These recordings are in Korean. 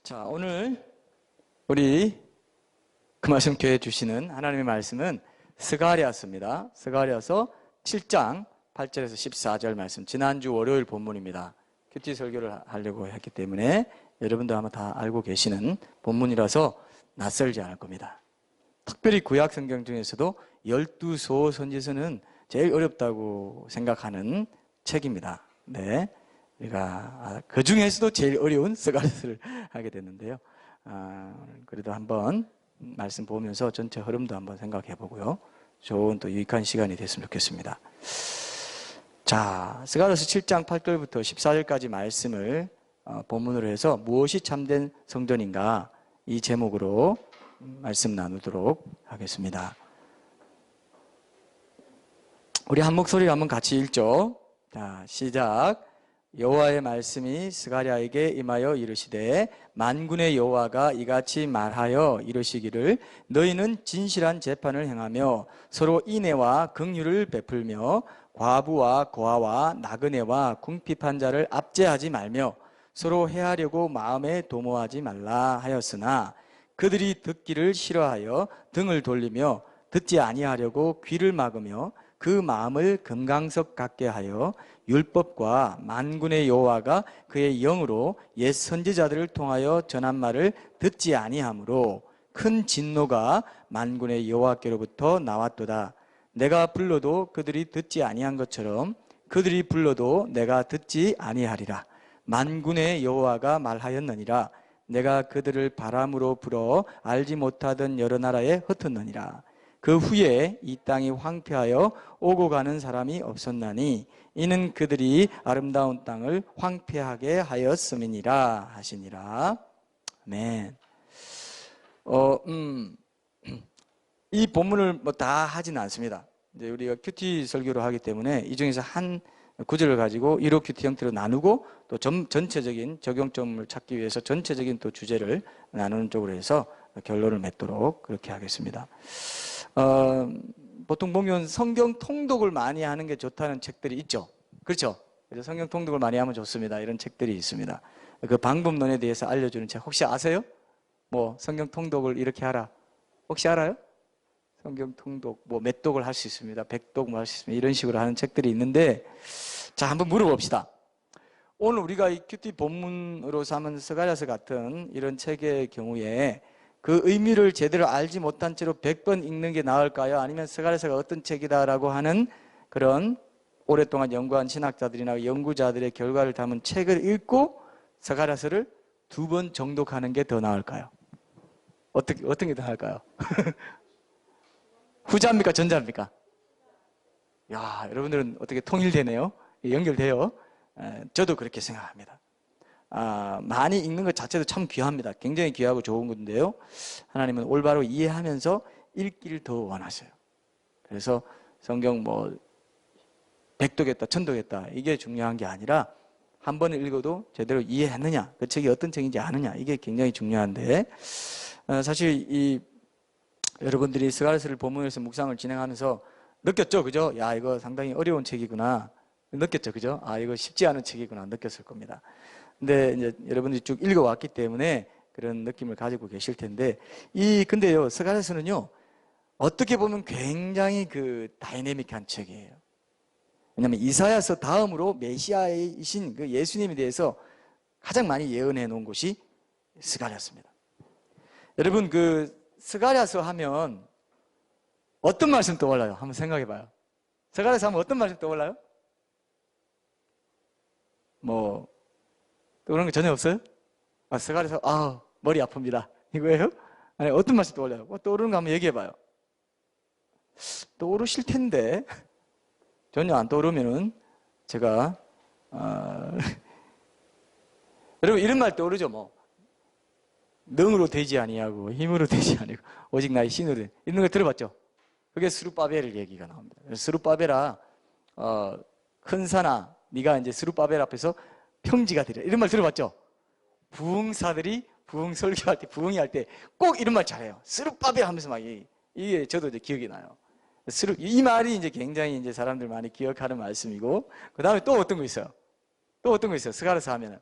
자, 오늘 우리 그 말씀 교회 주시는 하나님의 말씀은 스가랴서입니다. 스가랴서 7장 8절에서 14절 말씀, 지난주 월요일 본문입니다. 큐티 설교를 하려고 했기 때문에 여러분도 아마 다 알고 계시는 본문이라서 낯설지 않을 겁니다. 특별히 구약 성경 중에서도 12소 선지서는 제일 어렵다고 생각하는 책입니다. 네. 우리가 그 중에서도 제일 어려운 스가랴서를 하게 됐는데요. 그래도 한번 말씀 보면서 전체 흐름도 한번 생각해 보고요. 좋은 또 유익한 시간이 됐으면 좋겠습니다. 자, 스가랴서 7장 8절부터 14절까지 말씀을 본문으로 해서 무엇이 참된 성전인가, 이 제목으로 말씀 나누도록 하겠습니다. 우리 한 목소리로 한번 같이 읽죠. 자, 시작. 여호와의 말씀이 스가랴에게 임하여 이르시되, 만군의 여호와가 이같이 말하여 이르시기를, 너희는 진실한 재판을 행하며 서로 인애와 긍휼을 베풀며 과부와 고아와 나그네와 궁핍한 자를 압제하지 말며 서로 해하려고 마음에 도모하지 말라 하였으나, 그들이 듣기를 싫어하여 등을 돌리며 듣지 아니하려고 귀를 막으며 그 마음을 금강석 같게 하여 율법과 만군의 여호와가 그의 영으로 옛 선지자들을 통하여 전한 말을 듣지 아니하므로 큰 진노가 만군의 여호와께로부터 나왔도다. 내가 불러도 그들이 듣지 아니한 것처럼 그들이 불러도 내가 듣지 아니하리라. 만군의 여호와가 말하였느니라. 내가 그들을 바람으로 불어 알지 못하던 여러 나라에 흩었느니라. 그 후에 이 땅이 황폐하여 오고 가는 사람이 없었나니 이는 그들이 아름다운 땅을 황폐하게 하였음이니라 하시니라. 아멘. 이 본문을 뭐 다 하진 않습니다. 이제 우리가 큐티 설교를 하기 때문에 이 중에서 한 구절을 가지고 1호 큐티 형태로 나누고 또 전체적인 적용점을 찾기 위해서 전체적인 또 주제를 나누는 쪽으로 해서 결론을 맺도록 그렇게 하겠습니다. 보통 보면 성경 통독을 많이 하는 게 좋다는 책들이 있죠. 그렇죠? 그래서 성경 통독을 많이 하면 좋습니다. 이런 책들이 있습니다. 그 방법론에 대해서 알려주는 책 혹시 아세요? 뭐 성경 통독을 이렇게 하라. 혹시 알아요? 성경 통독 뭐 몇 독을 할 수 있습니다. 100독 뭐 할 수 있습니다. 이런 식으로 하는 책들이 있는데, 자, 한번 물어봅시다. 오늘 우리가 이 큐티 본문으로 삼은 스가랴서 같은 이런 책의 경우에 그 의미를 제대로 알지 못한 채로 100번 읽는 게 나을까요? 아니면 스가랴서가 어떤 책이다라고 하는 그런 오랫동안 연구한 신학자들이나 연구자들의 결과를 담은 책을 읽고 스가랴서를 2번 정독하는 게 더 나을까요? 어떤 게 더 나을까요? 후자입니까? 전자입니까? 야, 여러분들은 어떻게 통일되네요? 연결돼요? 저도 그렇게 생각합니다. 많이 읽는 것 자체도 참 귀합니다. 굉장히 귀하고 좋은 건데요, 하나님은 올바로 이해하면서 읽기를 더 원하세요. 그래서 성경 뭐 100독했다 1000독했다 이게 중요한 게 아니라 한 번 읽어도 제대로 이해했느냐, 그 책이 어떤 책인지 아느냐, 이게 굉장히 중요한데, 사실 여러분들이 스가랴서를 본문에서 묵상을 진행하면서 느꼈죠? 그죠? 야, 이거 상당히 어려운 책이구나 느꼈죠? 그죠? 이거 쉽지 않은 책이구나 느꼈을 겁니다. 근데 이제 여러분들이 쭉 읽어왔기 때문에 그런 느낌을 가지고 계실 텐데, 근데요, 스가랴서는요, 어떻게 보면 굉장히 다이내믹한 책이에요. 왜냐하면 이사야서 다음으로 메시아이신 그 예수님에 대해서 가장 많이 예언해 놓은 곳이 스가랴서입니다. 여러분, 스가랴서 하면 어떤 말씀 떠올라요? 한번 생각해 봐요. 스가랴서 하면 어떤 말씀 떠올라요? 뭐 떠오르는 거 전혀 없어요? 스가랴서 머리 아픕니다 이거예요? 아니, 어떤 말씀 떠올라요? 떠오르는 거 한번 얘기해 봐요. 떠오르실 텐데 전혀 안 떠오르면은 제가 여러분 이런 말 떠오르죠? 뭐 능으로 되지 아니하고 힘으로 되지 아니고 오직 나의 신으로 되, 이런 거 들어봤죠? 그게 스룹바벨 얘기가 나옵니다. 스룹바벨아, 큰 산아, 네가 이제 스룹바벨 앞에서 평지가 되리라, 이런 말 들어봤죠? 부흥사들이 부흥 설교할 때, 부흥이 할 때 꼭 이런 말 잘해요. 스룹바벨 하면서 막 이게 저도 이제 기억이 나요. 이 말이 이제 굉장히 이제 사람들 많이 기억하는 말씀이고, 그 다음에 또 어떤 거 있어요? 또 어떤 거 있어요? 스가랴서 하면은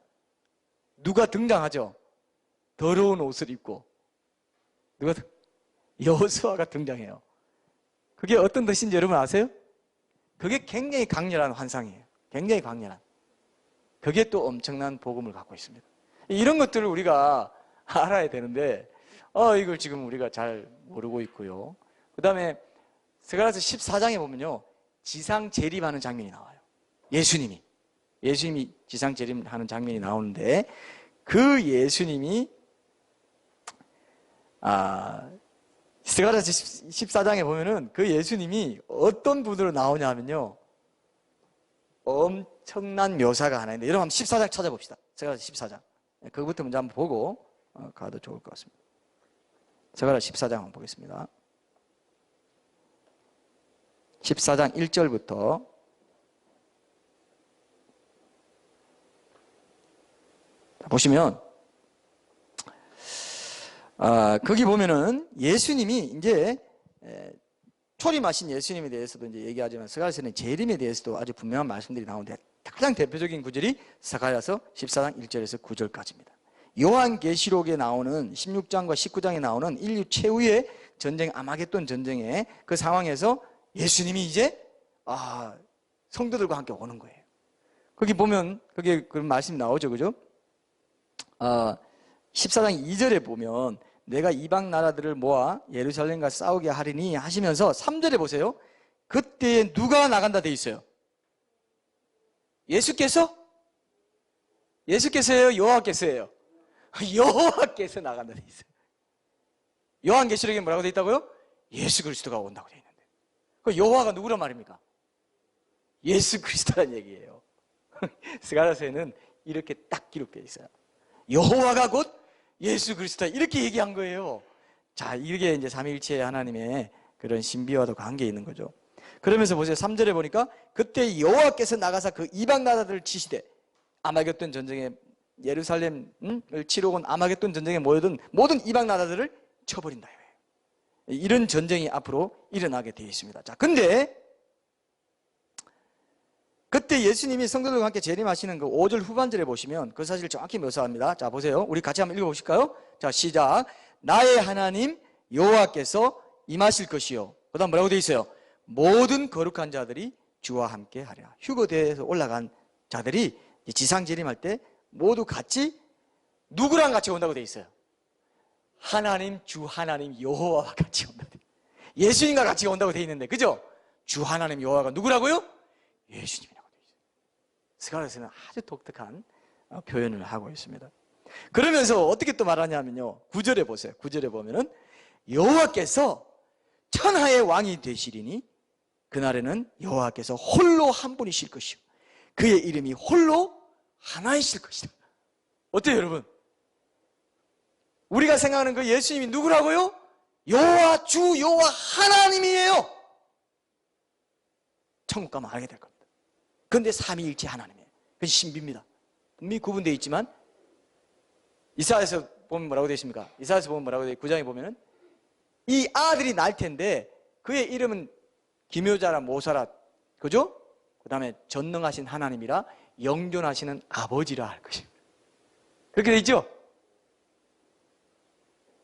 누가 등장하죠? 더러운 옷을 입고 누가 여호수아가 등장해요. 그게 어떤 뜻인지 여러분 아세요? 그게 굉장히 강렬한 환상이에요. 굉장히 강렬한. 그게 또 엄청난 복음을 갖고 있습니다. 이런 것들을 우리가 알아야 되는데 이걸 지금 우리가 잘 모르고 있고요. 그 다음에 스가랴서 14장에 보면요, 지상 재림하는 장면이 나와요. 예수님이 지상 재림하는 장면이 나오는데, 그 예수님이 스가랴서 14장에 보면은 그 예수님이 어떤 분으로 나오냐 하면요, 엄청난 묘사가 하나 있는데, 여러분 한번 14장 찾아봅시다. 스가랴서 14장. 그것부터 먼저 한번 보고 가도 좋을 것 같습니다. 스가랴 14장 한번 보겠습니다. 14장 1절부터 보시면 거기 보면은 예수님이 이제 초림하신 예수님에 대해서도 이제 얘기하지만 스가랴서는 재림에 대해서도 아주 분명한 말씀들이 나오는데, 가장 대표적인 구절이 스가랴서 14장 1절에서 9절까지입니다. 요한계시록에 나오는 16장과 19장에 나오는 인류 최후의 전쟁, 아마겟돈 전쟁의 그 상황에서 예수님이 이제 성도들과 함께 오는 거예요. 거기 보면 거기에 그런 말씀이 나오죠, 그죠? 14장 2절에 보면 내가 이방 나라들을 모아 예루살렘과 싸우게 하리니 하시면서 3절에 보세요. 그때에 누가 나간다 돼 있어요? 예수께서요? 여호와께서예요? 여호와께서 나간다 돼 있어요. 요한계시록에 뭐라고 돼 있다고요? 예수 그리스도가 온다고 돼 있는데, 그 여호와가 누구란 말입니까? 예수 그리스도란 얘기예요. 스가랴서에는 이렇게 딱 기록되어 있어요. 여호와가 곧 예수 그리스도다, 이렇게 얘기한 거예요. 자, 이게 이제 삼위일체의 하나님의 그런 신비와도 관계에 있는 거죠. 그러면서 보세요. 3절에 보니까 그때 여호와께서 나가사 그 이방 나라들을 치시되, 아마겟돈 전쟁에 예루살렘을 치러 온 아마겟돈 전쟁에 모여든 모든 이방 나라들을 쳐버린다. 이런 전쟁이 앞으로 일어나게 되어 있습니다. 자, 근데 그때 예수님이 성도들과 함께 재림하시는 그 5절 후반절에 보시면 그 사실을 정확히 묘사합니다. 자, 보세요. 우리 같이 한번 읽어보실까요? 자, 시작. 나의 하나님 여호와께서 임하실 것이요. 그 다음 뭐라고 되어 있어요? 모든 거룩한 자들이 주와 함께 하리라. 휴거대에서 올라간 자들이 지상 재림할 때 모두 같이 누구랑 같이 온다고 되어 있어요? 하나님, 주 하나님 여호와와 같이 온다고 되어 있어요. 예수님과 같이 온다고 되어 있는데, 그죠? 주 하나님 여호와가 누구라고요? 예수님이라고 되어 있어요. 스가랴서는 아주 독특한 표현을 하고 있습니다. 그러면서 어떻게 또 말하냐면요, 9절에 보세요. 9절에 보면은 여호와께서 천하의 왕이 되시리니 그날에는 여호와께서 홀로 한 분이실 것이요 그의 이름이 홀로 하나이실 것이다. 어때요, 여러분? 우리가 생각하는 그 예수님이 누구라고요? 여호와, 주 여호와 하나님이에요. 천국 가면 알게 될 겁니다. 그런데 삼위일체 하나님이에요. 그건 신비입니다. 분명히 구분되어 있지만, 이사야에서 보면 뭐라고 되어 있습니까? 이사야에서 보면 뭐라고 되어 있어요? 9장에 보면은 이 아들이 날 텐데 그의 이름은 기묘자라 모사라, 그죠? 그 다음에 전능하신 하나님이라 영존하시는 아버지라 할 것입니다. 그렇게 되어 있죠?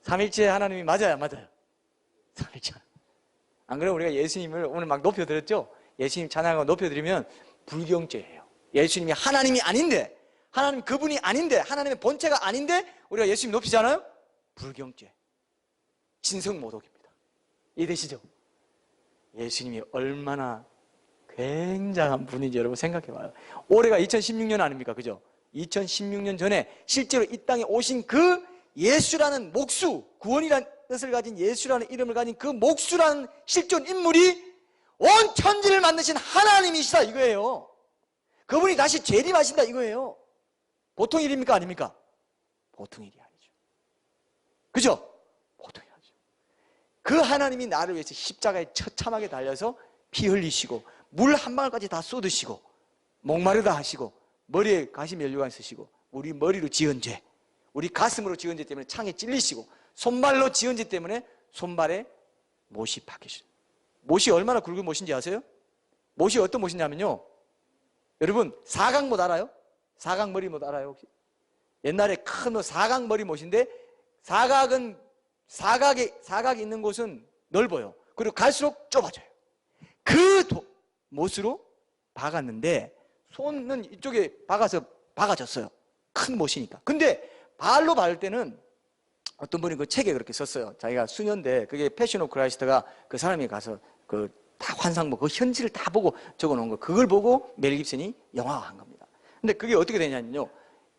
삼일체 하나님이 맞아요, 안 맞아요? 삼일체. 안 그러면 우리가 예수님을 오늘 막 높여드렸죠? 예수님 찬양하고 높여드리면 불경죄예요. 예수님이 하나님이 아닌데, 하나님 그분이 아닌데, 하나님의 본체가 아닌데 우리가 예수님 높이잖아요? 불경죄, 진성모독입니다. 이해되시죠? 예수님이 얼마나 굉장한 분인지 여러분 생각해봐요. 올해가 2016년 아닙니까? 그죠? 2016년 전에 실제로 이 땅에 오신 그 예수라는 목수, 구원이라는 뜻을 가진 예수라는 이름을 가진 그 목수라는 실존 인물이 온 천지를 만드신 하나님이시다 이거예요. 그분이 다시 재림하신다 이거예요. 보통 일입니까? 아닙니까? 보통 일이 아니죠. 그죠? 보통 일이 아니죠. 그 하나님이 나를 위해서 십자가에 처참하게 달려서 피 흘리시고 물 한 방울까지 다 쏟으시고 목마르다 하시고 머리에 가시 면류관 쓰시고 우리 머리로 지은 죄, 우리 가슴으로 지은 죄 때문에 창에 찔리시고 손발로 지은 죄 때문에 손발에 못이 박히시고. 못이 얼마나 굵은 못인지 아세요? 못이 어떤 못이냐면요, 여러분 사각못 알아요? 사각머리 못 알아요 혹시? 옛날에 큰 사각머리 못인데 사각이 있는 곳은 넓어요. 그리고 갈수록 좁아져요. 그 못으로 박았는데 손은 이쪽에 박아졌어요. 큰 못이니까. 근데 발로 밟을 때는 어떤 분이 그 책에 그렇게 썼어요. 자기가 수년대, 그게 패션 오브 크라이스트가 그 사람이 가서 그 다 환상보, 그 현지를 다 보고 적어 놓은 거, 그걸 보고 멜 깁슨이 영화화한 겁니다. 근데 그게 어떻게 되냐면요,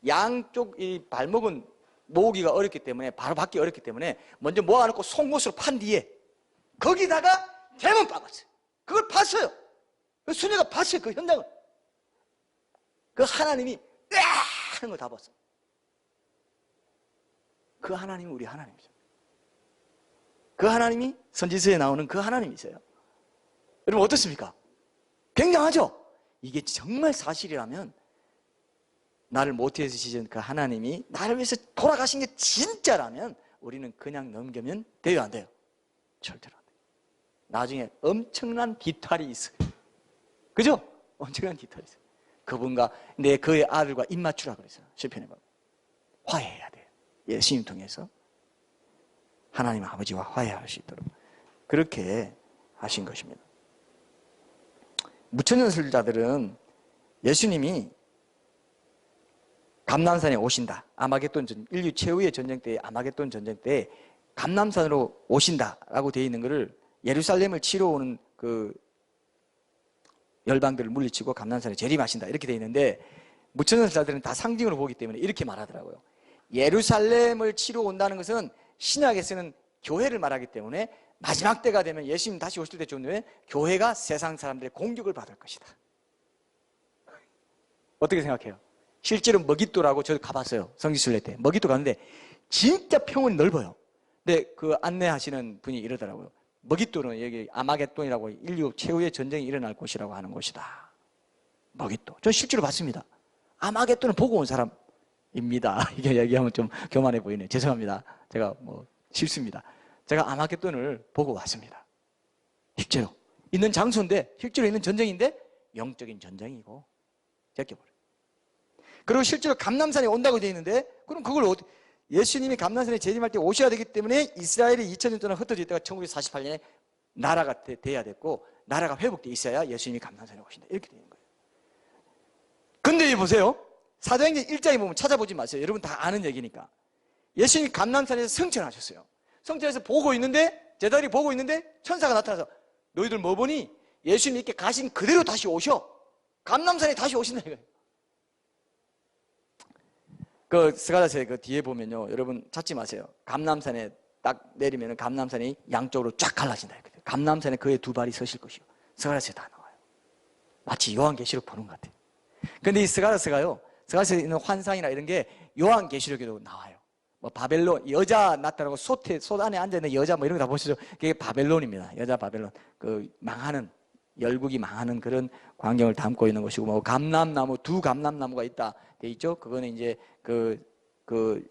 양쪽 이 발목은 모으기가 어렵기 때문에, 바로 받기 어렵기 때문에 먼저 모아놓고 송곳으로 판 뒤에 거기다가 대문 박았어요. 그걸 봤어요. 수녀가 봤어요. 그 현장을. 그 하나님이 으아! 하는 걸 다 봤어요. 그 하나님이 우리 하나님이죠. 그 하나님이 선지서에 나오는 그 하나님이세요. 여러분 어떻습니까? 굉장하죠? 이게 정말 사실이라면, 나를 모태에서 지은 그 하나님이 나를 위해서 돌아가신 게 진짜라면 우리는 그냥 넘기면 돼요, 안 돼요? 절대로 안 돼요. 나중에 엄청난 뒤탈이 있어요. 그죠? 엄청난 뒤탈이 있어요. 그분과 그의 아들과 입맞추라 그랬어요. 시편에 보면 화해해야 돼요. 예수님 통해서 하나님 아버지와 화해할 수 있도록 그렇게 하신 것입니다. 무천년설자들은 예수님이 감람산에 오신다, 아마겟돈 인류 최후의 전쟁 때, 아마겟돈 전쟁 때 감람산으로 오신다라고 되어 있는 것을, 예루살렘을 치러 오는 그 열방들을 물리치고 감람산에 재림하신다 이렇게 되어 있는데, 무천년설자들은 다 상징으로 보기 때문에 이렇게 말하더라고요. 예루살렘을 치러 온다는 것은 신약에 쓰는 교회를 말하기 때문에 마지막 때가 되면 예수님 다시 오실 때쯤에 교회가 세상 사람들의 공격을 받을 것이다. 어떻게 생각해요? 실제로 머깃도라고 저도 가봤어요. 성지순례 때 머깃도 갔는데 진짜 평원이 넓어요. 근데 그 안내하시는 분이 이러더라고요. 머깃도는 여기 아마겟돈이라고 인류 최후의 전쟁이 일어날 곳이라고 하는 곳이다. 머깃도. 저 실제로 봤습니다. 아마겟돈을 보고 온 사람입니다. 이게 얘기하면 좀 교만해 보이네요. 죄송합니다. 제가 실수입니다. 제가 아마겟돈을 보고 왔습니다. 실제로 있는 장소인데, 실제로 있는 전쟁인데 영적인 전쟁이고 제껴버려요. 그리고 실제로 감람산에 온다고 되어 있는데, 그럼 그걸 예수님이 감람산에 재림할 때 오셔야 되기 때문에 이스라엘이 2000년 동안 흩어져 있다가 1948년에 나라가 돼야 됐고, 나라가 회복돼 있어야 예수님이 감람산에 오신다 이렇게 되는 거예요. 근데 보세요, 사도행전 1장에 보면 찾아보지 마세요. 여러분 다 아는 얘기니까. 예수님이 감람산에서 승천하셨어요. 성전에서 보고 있는데, 제자들이 보고 있는데 천사가 나타나서 너희들 뭐 보니? 예수님이 이렇게 가신 그대로 다시 오셔. 감람산에 다시 오신다 이거예요. 그 스가랴서에 그 뒤에 보면요, 여러분 찾지 마세요. 감람산에 딱 내리면 감람산이 양쪽으로 쫙 갈라진다 이렇게. 감람산에 그의 두 발이 서실 것이요. 스가랴서에 다 나와요. 마치 요한계시록 보는 것 같아요. 근데 이 스가랴서가요, 스가랴서에 있는 환상이나 이런 게 요한계시록에도 나와요. 바벨론, 여자 나타나고 솥 안에 앉아있는 여자 이런 거 다 보시죠. 그게 바벨론입니다. 여자 바벨론. 그 망하는, 열국이 망하는 그런 광경을 담고 있는 것이고, 감람나무, 두 감람나무가 있다 돼 있죠. 그거는 이제 그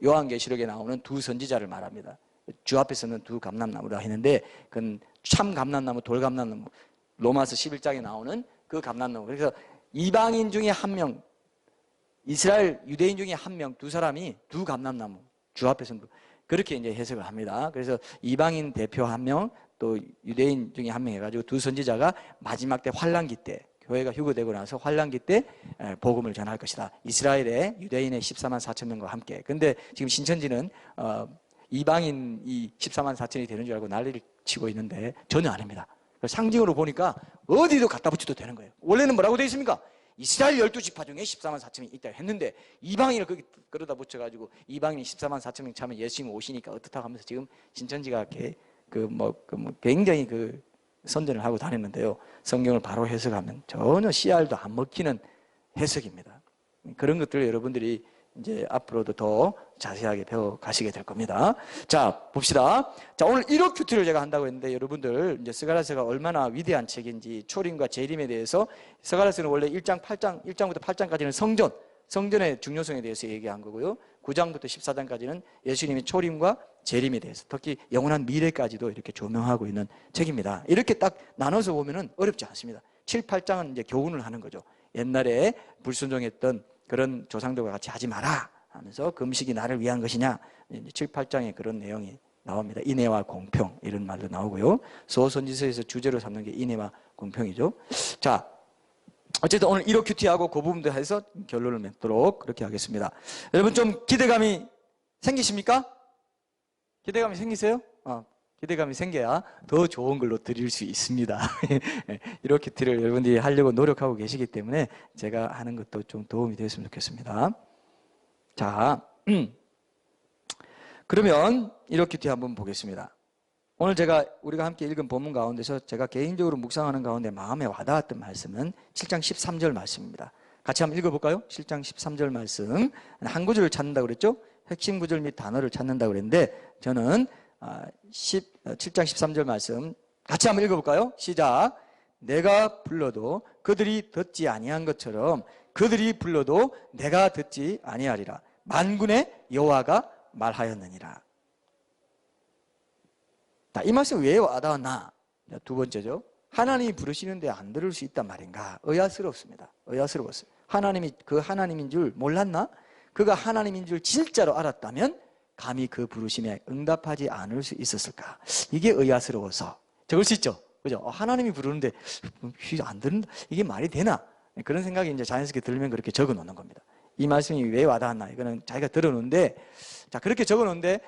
요한계시록에 나오는 두 선지자를 말합니다. 주 앞에 서는 두 감람나무라 했는데, 그건 참 감람나무, 돌 감람나무, 로마서 11장에 나오는 그 감람나무. 그래서 이방인 중에 한 명, 이스라엘 유대인 중에 한 명, 두 사람이 두 감람나무, 주 앞에서는 그렇게 이제 해석을 합니다. 그래서 이방인 대표 한 명, 또 유대인 중에 한 명 해가지고 두 선지자가 마지막 때 환란기 때, 교회가 휴거되고 나서 환란기 때 복음을 전할 것이다. 이스라엘의 유대인의 14만 4천 명과 함께. 근데 지금 신천지는 이방인이 14만 4천이 되는 줄 알고 난리를 치고 있는데 전혀 아닙니다. 상징으로 보니까 어디도 갖다 붙여도 되는 거예요. 원래는 뭐라고 되어 있습니까? 이스라엘 12지파 중에 14만 4천이 있다 했는데, 이방인을 거기 끌어다 붙여가지고 이방인이 14만 4천 명 차면 예수님 오시니까 어떻다고 하면서 지금 신천지가 굉장히 선전을 하고 다녔는데요. 성경을 바로 해석하면 전혀 씨알도 안 먹히는 해석입니다. 그런 것들을 여러분들이 이제 앞으로도 더 자세하게 배워 가시게 될 겁니다. 자, 봅시다. 자, 오늘 1호 큐티를 제가 한다고 했는데, 여러분들 이제 스가랴서가 얼마나 위대한 책인지, 초림과 재림에 대해서, 스가랴서는 원래 1장부터 8장까지는 성전의 중요성에 대해서 얘기한 거고요. 9장부터 14장까지는 예수님의 초림과 재림에 대해서, 특히 영원한 미래까지도 이렇게 조명하고 있는 책입니다. 이렇게 딱 나눠서 보면은 어렵지 않습니다. 7, 8장은 이제 교훈을 하는 거죠. 옛날에 불순종했던 그런 조상들과 같이 하지 마라 하면서 그 음식이 나를 위한 것이냐. 7, 8장에 그런 내용이 나옵니다. 인애와 공평 이런 말도 나오고요. 소선지서에서 주제로 삼는 게 인애와 공평이죠. 자, 어쨌든 오늘 이로 큐티하고 그 부분도 해서 결론을 맺도록 그렇게 하겠습니다. 여러분 좀 기대감이 생기십니까? 기대감이 생기세요? 기대감이 생겨야 더 좋은 걸로 드릴 수 있습니다. 이로 큐티를 여러분들이 하려고 노력하고 계시기 때문에 제가 하는 것도 좀 도움이 되었으면 좋겠습니다. 자, 그러면 이로 큐티 한번 보겠습니다. 오늘 우리가 함께 읽은 본문 가운데서 제가 개인적으로 묵상하는 가운데 마음에 와닿았던 말씀은 7장 13절 말씀입니다. 같이 한번 읽어볼까요? 7장 13절 말씀. 한 구절을 찾는다고 그랬죠? 핵심 구절 및 단어를 찾는다고 그랬는데 저는 7장 13절 말씀 같이 한번 읽어볼까요? 시작. 내가 불러도 그들이 듣지 아니한 것처럼 그들이 불러도 내가 듣지 아니하리라. 만군의 여호와가 말하였느니라. 이 말씀 왜 와닿았나? 두 번째죠. 하나님이 부르시는데 안 들을 수 있단 말인가? 의아스럽습니다. 의아스러웠어요. 하나님이 그 하나님인 줄 몰랐나? 그가 하나님인 줄 진짜로 알았다면 감히 그 부르심에 응답하지 않을 수 있었을까? 이게 의아스러워서 적을 수 있죠. 그죠? 하나님이 부르는데 안 듣는다? 이게 말이 되나? 그런 생각이 이제 자연스럽게 들면 그렇게 적어 놓는 겁니다. 이 말씀이 왜 와닿았나? 이거는 자기가 들어놓는데, 자, 그렇게 적어 놓는데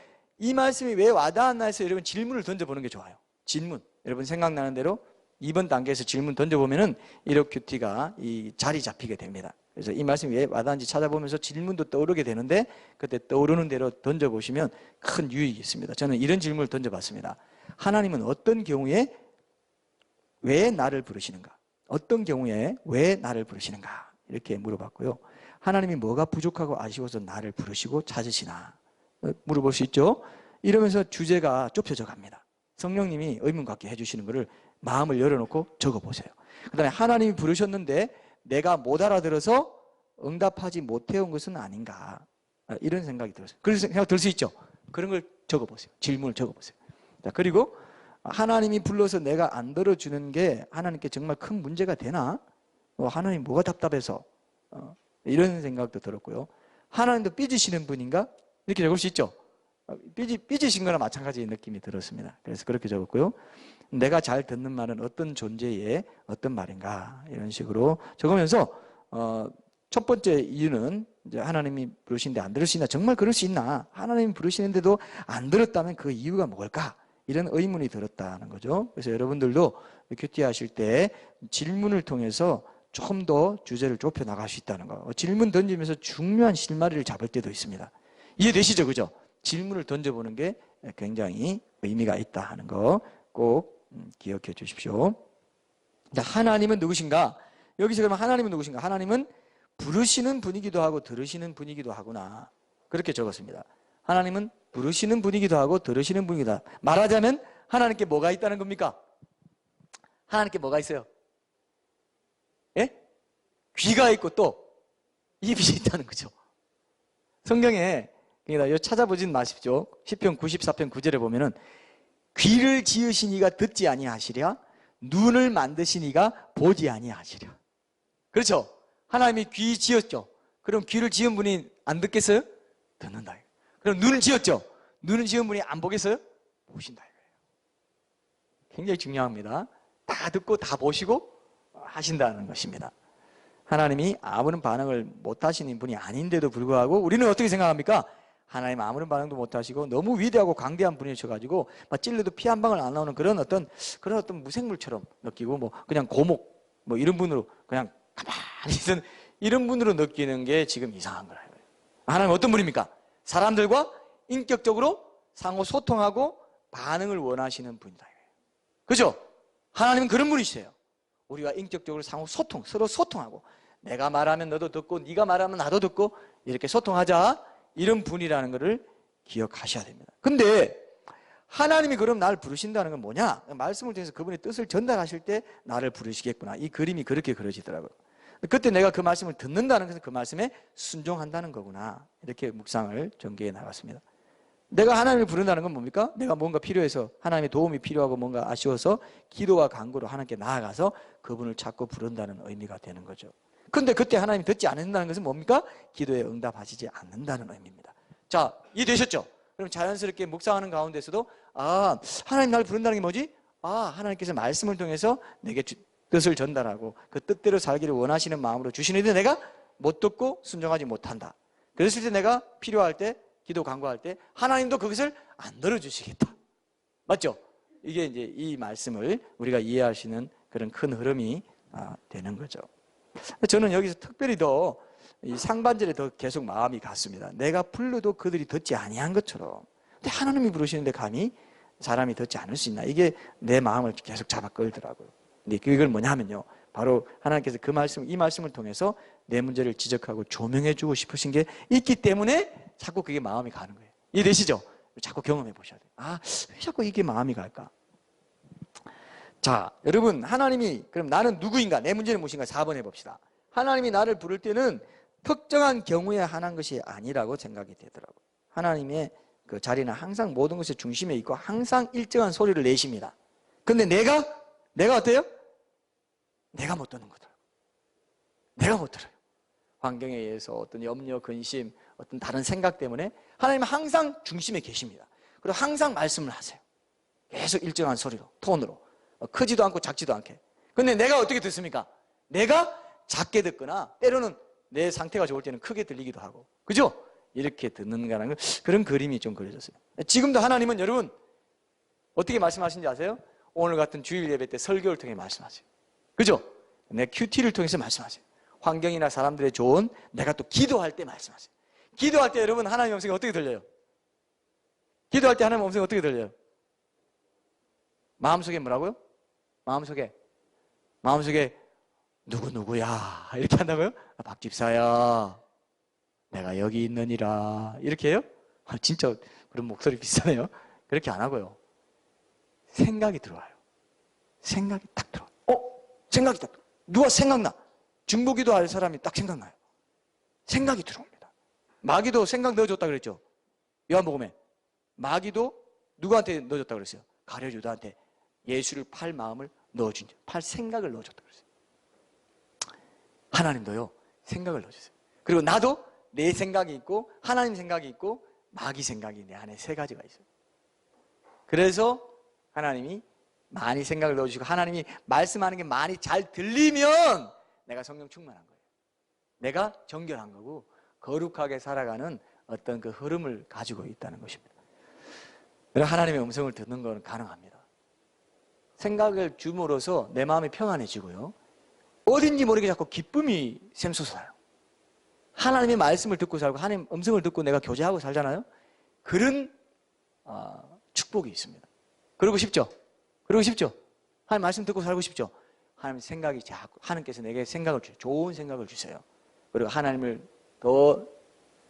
이 말씀이 왜 와닿았나 해서 여러분 질문을 던져보는 게 좋아요. 질문. 여러분 생각나는 대로 2번 단계에서 질문 던져보면은 이력 큐티가 이 자리 잡히게 됩니다. 그래서 이 말씀이 왜 와닿은지 찾아보면서 질문도 떠오르게 되는데 그때 떠오르는 대로 던져보시면 큰 유익이 있습니다. 저는 이런 질문을 던져봤습니다. 하나님은 어떤 경우에 왜 나를 부르시는가? 어떤 경우에 왜 나를 부르시는가? 이렇게 물어봤고요. 하나님이 뭐가 부족하고 아쉬워서 나를 부르시고 찾으시나? 물어볼 수 있죠. 이러면서 주제가 좁혀져 갑니다. 성령님이 의문 갖게 해주시는 것을 마음을 열어놓고 적어보세요. 그 다음에 하나님이 부르셨는데 내가 못 알아들어서 응답하지 못해온 것은 아닌가, 이런 생각이 들었어요. 그런 생각 들 수 있죠. 그런 걸 적어보세요. 질문을 적어보세요. 자, 그리고 하나님이 불러서 내가 안 들어주는 게 하나님께 정말 큰 문제가 되나? 하나님 뭐가 답답해서? 이런 생각도 들었고요. 하나님도 삐지시는 분인가? 이렇게 적을 수 있죠. 삐지신 거나 마찬가지의 느낌이 들었습니다. 그래서 그렇게 적었고요. 내가 잘 듣는 말은 어떤 존재의 어떤 말인가, 이런 식으로 적으면서 첫 번째 이유는 이제 하나님이 부르시는데 안 들을 수 있나? 정말 그럴 수 있나? 하나님이 부르시는데도 안 들었다면 그 이유가 뭘까? 이런 의문이 들었다는 거죠. 그래서 여러분들도 큐티 하실 때 질문을 통해서 좀 더 주제를 좁혀 나갈 수 있다는 거. 질문 던지면서 중요한 실마리를 잡을 때도 있습니다. 이해되시죠? 그죠? 질문을 던져보는 게 굉장히 의미가 있다 하는 거 꼭 기억해 주십시오. 자, 하나님은 누구신가? 여기서 그러면 하나님은 누구신가? 하나님은 부르시는 분이기도 하고 들으시는 분이기도 하구나. 그렇게 적었습니다. 하나님은 부르시는 분이기도 하고 들으시는 분이기도 하다. 말하자면 하나님께 뭐가 있다는 겁니까? 하나님께 뭐가 있어요? 예? 귀가 있고 또 입이 있다는 거죠. 성경에 그러니까 찾아보진 마십시오. 시편 94편 9절에 보면은 귀를 지으신 이가 듣지 아니하시랴, 눈을 만드신 이가 보지 아니하시랴. 그렇죠? 하나님이 귀 지었죠. 그럼 귀를 지은 분이 안 듣겠어요? 듣는다. 그럼 눈을 지었죠. 눈을 지은 분이 안 보겠어요? 보신다. 굉장히 중요합니다. 다 듣고 다 보시고 하신다는 것입니다. 하나님이 아무런 반응을 못 하시는 분이 아닌데도 불구하고 우리는 어떻게 생각합니까? 하나님 아무런 반응도 못 하시고 너무 위대하고 강대한 분이셔가지고 막 찔러도 피 한 방울 안 나오는 그런 어떤 무생물처럼 느끼고 뭐 그냥 고목 뭐 이런 분으로 그냥 가만히 있는 이런 분으로 느끼는 게 지금 이상한 거예요. 하나님 어떤 분입니까? 사람들과 인격적으로 상호 소통하고 반응을 원하시는 분이다. 그죠? 하나님은 그런 분이시세요. 우리가 인격적으로 상호 소통, 서로 소통하고 내가 말하면 너도 듣고 네가 말하면 나도 듣고 이렇게 소통하자, 이런 분이라는 것을 기억하셔야 됩니다. 근데 하나님이 그럼 나를 부르신다는 건 뭐냐? 말씀을 통해서 그분의 뜻을 전달하실 때 나를 부르시겠구나. 이 그림이 그렇게 그려지더라고요. 그때 내가 그 말씀을 듣는다는 것은 그 말씀에 순종한다는 거구나. 이렇게 묵상을 전개해 나갔습니다. 내가 하나님을 부른다는 건 뭡니까? 내가 뭔가 필요해서 하나님의 도움이 필요하고 뭔가 아쉬워서 기도와 간구로 하나님께 나아가서 그분을 찾고 부른다는 의미가 되는 거죠. 근데 그때 하나님이 듣지 않는다는 것은 뭡니까? 기도에 응답하시지 않는다는 의미입니다. 자, 이해되셨죠? 그럼 자연스럽게 묵상하는 가운데서도 하나님 나를 부른다는 게 뭐지? 하나님께서 말씀을 통해서 내게 뜻을 전달하고 그 뜻대로 살기를 원하시는 마음으로 주시는데 내가 못 듣고 순종하지 못한다. 그랬을 때 내가 필요할 때 기도 간구할 때 하나님도 그것을 안 들어주시겠다. 맞죠? 이게 이제 이 말씀을 우리가 이해할 수 있는 그런 큰 흐름이 되는 거죠. 저는 여기서 특별히 더 이 상반절에 더 계속 마음이 갔습니다. 내가 불러도 그들이 듣지 아니한 것처럼. 근데 하나님이 부르시는데 감히 사람이 듣지 않을 수 있나? 이게 내 마음을 계속 잡아 끌더라고요. 근데 그걸 뭐냐 하면요. 바로 하나님께서 이 말씀을 통해서 내 문제를 지적하고 조명해 주고 싶으신 게 있기 때문에 자꾸 그게 마음이 가는 거예요. 이해되시죠? 자꾸 경험해 보셔야 돼요. 왜 자꾸 이게 마음이 갈까? 자, 여러분, 하나님이 그럼 나는 누구인가? 내 문제는 무엇인가? 4번 해봅시다. 하나님이 나를 부를 때는 특정한 경우에 하는 것이 아니라고 생각이 되더라고요. 하나님의 그 자리는 항상 모든 것의 중심에 있고 항상 일정한 소리를 내십니다. 근데 내가 어때요? 내가 못 듣는 거더라고요. 내가 못 들어요. 환경에 의해서 어떤 염려, 근심, 어떤 다른 생각 때문에 하나님은 항상 중심에 계십니다. 그리고 항상 말씀을 하세요. 계속 일정한 소리로, 톤으로. 크지도 않고 작지도 않게. 근데 내가 어떻게 듣습니까? 내가 작게 듣거나 때로는 내 상태가 좋을 때는 크게 들리기도 하고. 그죠? 이렇게 듣는가라는 그런 그림이 좀 그려졌어요. 지금도 하나님은 여러분 어떻게 말씀하시는지 아세요? 오늘 같은 주일 예배 때 설교를 통해 말씀하세요. 그죠? 내 큐티를 통해서 말씀하세요. 환경이나 사람들의 조언, 내가 또 기도할 때 말씀하세요. 기도할 때 여러분 하나님의 음성이 어떻게 들려요? 기도할 때 하나님의 음성이 어떻게 들려요? 마음속에 뭐라고요? 마음속에 누구야 이렇게 한다고요? 박 집사야 내가 여기 있느니라 이렇게 해요? 진짜 그런 목소리 비슷하네요. 그렇게 안 하고요. 생각이 들어와요. 생각이 딱 들어와요. 생각이 딱 들어와요. 누가 생각나? 중보기도 할 사람이 딱 생각나요. 생각이 들어옵니다. 마귀도 생각 넣어줬다 그랬죠. 요한복음에 마귀도 누구한테 넣어줬다 그랬어요? 가룟 유다한테 예수를 팔 마음을 넣어준, 팔 생각을 넣어줬다 그랬어요. 하나님도요 생각을 넣어주세요. 그리고 나도 내 생각이 있고 하나님 생각이 있고 마귀 생각이 내 안에 세 가지가 있어요. 그래서 하나님이 많이 생각을 넣어주시고 하나님이 말씀하는 게 많이 잘 들리면 내가 성령 충만한 거예요. 내가 정결한 거고 거룩하게 살아가는 어떤 그 흐름을 가지고 있다는 것입니다. 그래서 하나님의 음성을 듣는 건 가능합니다. 생각을 줌으로써 내 마음이 평안해지고요. 어딘지 모르게 자꾸 기쁨이 샘솟아요. 하나님의 말씀을 듣고 살고 하나님 음성을 듣고 내가 교제하고 살잖아요. 그런 축복이 있습니다. 그러고 싶죠? 하나님 말씀 듣고 살고 싶죠? 하나님 생각이 자꾸 하나님께서 내게 생각을 주세요. 좋은 생각을 주세요. 그리고 하나님을 더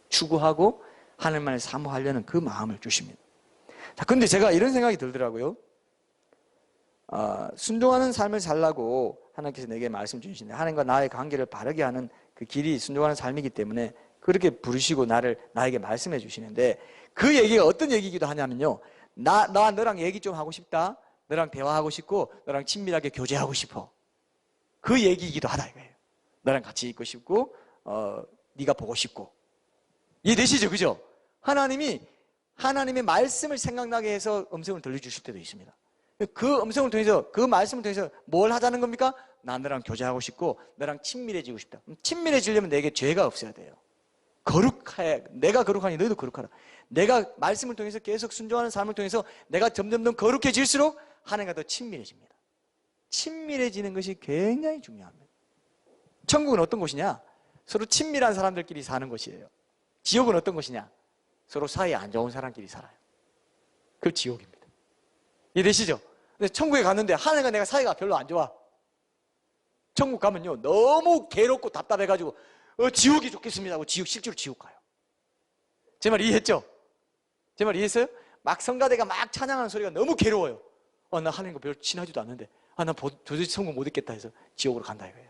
추구하고 하나님만을 사모하려는 그 마음을 주십니다. 자, 근데 제가 이런 생각이 들더라고요. 순종하는 삶을 살라고 하나님께서 내게 말씀 주시는데 하나님과 나의 관계를 바르게 하는 그 길이 순종하는 삶이기 때문에 그렇게 부르시고 나에게 말씀해 주시는데 그 얘기가 어떤 얘기이기도 하냐면요. 나 너랑 얘기 좀 하고 싶다. 너랑 대화하고 싶고 너랑 친밀하게 교제하고 싶어. 그 얘기이기도 하다 이거예요. 너랑 같이 있고 싶고 네가 보고 싶고. 이해되시죠? 그죠? 하나님의 말씀을 생각나게 해서 음성을 들려주실 때도 있습니다. 그 음성을 통해서 그 말씀을 통해서 뭘 하자는 겁니까? 나 너랑 교제하고 싶고 너랑 친밀해지고 싶다. 친밀해지려면 내게 죄가 없어야 돼요. 거룩해. 내가 거룩하니 너희도 거룩하라. 내가 말씀을 통해서 계속 순종하는 삶을 통해서 내가 점점 더 거룩해질수록 하나님과 더 친밀해집니다. 친밀해지는 것이 굉장히 중요합니다. 천국은 어떤 곳이냐? 서로 친밀한 사람들끼리 사는 곳이에요. 지옥은 어떤 곳이냐? 서로 사이 안 좋은 사람끼리 살아요. 그 지옥입니다. 이해되시죠? 근데 천국에 갔는데 하나님과 내가 사이가 별로 안 좋아. 천국 가면요 너무 괴롭고 답답해가지고 지옥이 좋겠습니다 하고 실제로 지옥 가요. 제 말 이해했죠? 제 말 이해했어요? 막 성가대가 막 찬양하는 소리가 너무 괴로워요. 나 하나님과 별로 친하지도 않는데 나 도저히 천국 못 있겠다 해서 지옥으로 간다 이거예요.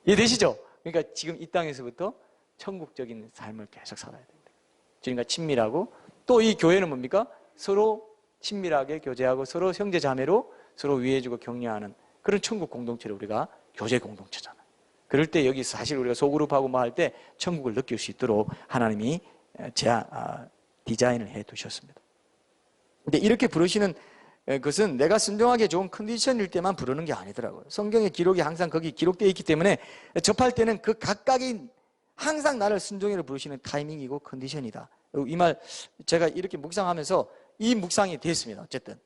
이해되시죠? 그러니까 지금 이 땅에서부터 천국적인 삶을 계속 살아야 됩니다. 주님과 친밀하고 또 이 교회는 뭡니까? 서로 친밀하게 교제하고 서로 형제 자매로 서로 위해주고 격려하는 그런 천국 공동체를 우리가 교제 공동체잖아요. 그럴 때 여기 사실 우리가 소그룹하고 뭐 할 때 천국을 느낄 수 있도록 하나님이 디자인을 해 두셨습니다. 근데 이렇게 부르시는 것은 내가 순종하기에 좋은 컨디션일 때만 부르는 게 아니더라고요. 성경의 기록이 항상 거기 기록되어 있기 때문에 접할 때는 그 각각이 항상 나를 순종해를 부르시는 타이밍이고 컨디션이다. 이 말 제가 이렇게 묵상하면서 이 묵상이 됐습니다. 어쨌든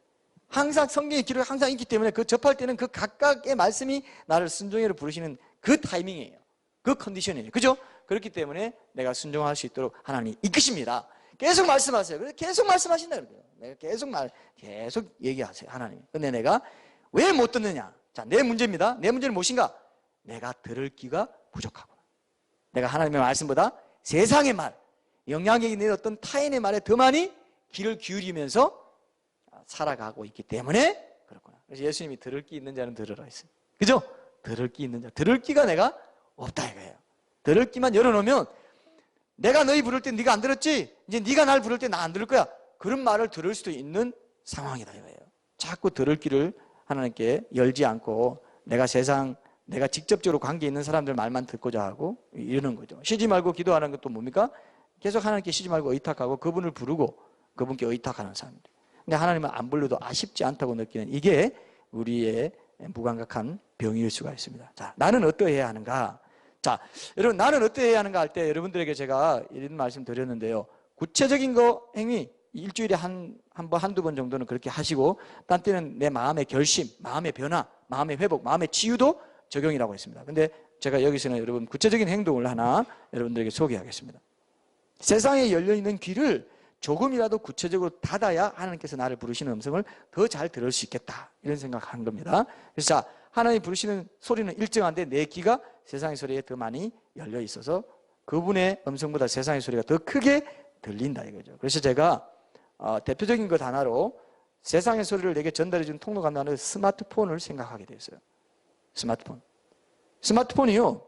항상 성경의 기록이 항상 있기 때문에 그 접할 때는 그 각각의 말씀이 나를 순종해를 부르시는 그 타이밍이에요. 그 컨디션이에요. 그죠? 그렇기 때문에 내가 순종할 수 있도록 하나님이 이끄십니다. 계속 말씀하세요. 그래서 계속 말씀하신다 그래요. 내가 계속 얘기하세요. 하나님. 근데 내가 왜 못 듣느냐? 자, 내 문제입니다. 내 문제는 무엇인가? 내가 들을 귀가 부족하구나. 내가 하나님의 말씀보다 세상의 말, 영향력이 있는 어떤 타인의 말에 더 많이 귀를 기울이면서 살아가고 있기 때문에 그렇구나. 그래서 예수님이 들을 귀 있는 자는 들으라 했어요. 그죠? 들을 귀 있는 자. 들을 귀가 내가 없다 이거예요. 들을 귀만 열어놓으면 내가 너희 부를 때 네가 안 들었지? 이제 네가 날 부를 때 나 안 들을 거야. 그런 말을 들을 수도 있는 상황이다 이거예요. 자꾸 들을 귀를 하나님께 열지 않고 내가 직접적으로 관계 있는 사람들 말만 듣고자 하고 이러는 거죠. 쉬지 말고 기도하는 것도 뭡니까? 계속 하나님께 쉬지 말고 의탁하고 그분을 부르고 그분께 의탁하는 사람들. 근데 하나님은 안 불러도 아쉽지 않다고 느끼는 이게 우리의 무감각한 병일 수가 있습니다. 자, 나는 어떠해야 하는가? 자, 여러분 나는 어떠해야 하는가 할 때 여러분들에게 제가 이런 말씀 드렸는데요. 구체적인 행위 일주일에 한두 번 정도는 그렇게 하시고 딴 때는 내 마음의 결심, 마음의 변화, 마음의 회복, 마음의 치유도 적용이라고 했습니다. 근데 제가 여기서는 여러분 구체적인 행동을 하나 여러분들에게 소개하겠습니다. 세상에 열려있는 귀를 조금이라도 구체적으로 닫아야 하나님께서 나를 부르시는 음성을 더 잘 들을 수 있겠다 이런 생각한 겁니다. 그래서 자, 하나님 부르시는 소리는 일정한데 내 귀가 세상의 소리에 더 많이 열려 있어서 그분의 음성보다 세상의 소리가 더 크게 들린다 이거죠. 그래서 제가 대표적인 것 하나로 세상의 소리를 내게 전달해 준 통로가 하나는 스마트폰을 생각하게 됐어요. 스마트폰이요,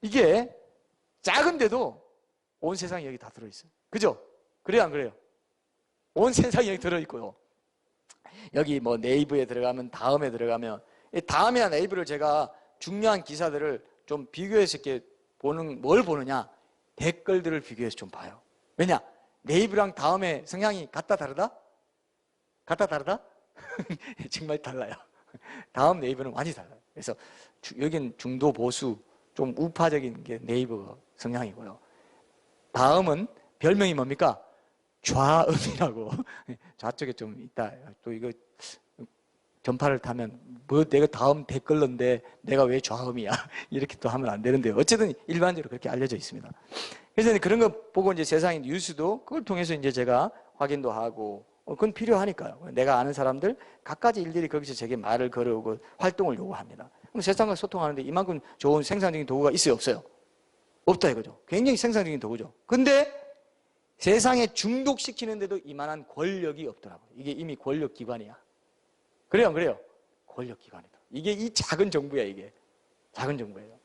이게 작은데도 온 세상이 여기 다 들어있어요. 그죠? 그래요 안 그래요? 온 세상이 여기 들어있고요. 여기 뭐 네이버에 들어가면 다음에 들어가면 다음이나 네이버를 제가 중요한 기사들을 좀 비교해서 이렇게 뭘 보느냐? 댓글들을 비교해서 좀 봐요. 왜냐? 네이버랑 다음에 성향이 같다 다르다? 같다 다르다? 정말 달라요. 다음 네이버는 완전히 달라요. 그래서 여긴 중도 보수 좀 우파적인 게 네이버 성향이고요. 다음은 별명이 뭡니까? 좌음이라고. 좌쪽에 좀 있다. 또 이거 전파를 타면 뭐 내가 다음 댓글러인데 내가 왜 좌음이야? 이렇게 또 하면 안 되는데요. 어쨌든 일반적으로 그렇게 알려져 있습니다. 그래서 그런 거 보고 이제 세상의 뉴스도 그걸 통해서 이제 제가 확인도 하고 그건 필요하니까요. 내가 아는 사람들 갖가지 일들이 거기서 제게 말을 걸어오고 활동을 요구합니다. 그럼 세상과 소통하는데 이만큼 좋은 생산적인 도구가 있어요, 없어요? 없다 이거죠. 굉장히 생산적인 도구죠. 근데 세상에 중독시키는데도 이만한 권력이 없더라고요. 이게 이미 권력기관이야. 그래요, 안 그래요? 권력기관이다. 이게 이 작은 정부야, 이게. 작은 정부예요.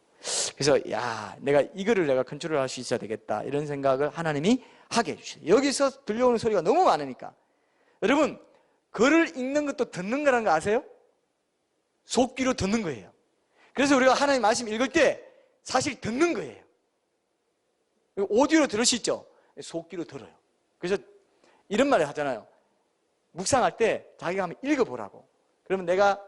그래서 내가 이거를 컨트롤할 수 있어야 되겠다 이런 생각을 하나님이 하게 해주시죠. 여기서 들려오는 소리가 너무 많으니까. 여러분, 글을 읽는 것도 듣는 거라는 거 아세요? 속귀로 듣는 거예요. 그래서 우리가 하나님 말씀 읽을 때 사실 듣는 거예요. 오디오로 들을 수 있죠? 속귀로 들어요. 그래서 이런 말을 하잖아요. 묵상할 때 자기가 한번 읽어보라고. 그러면 내가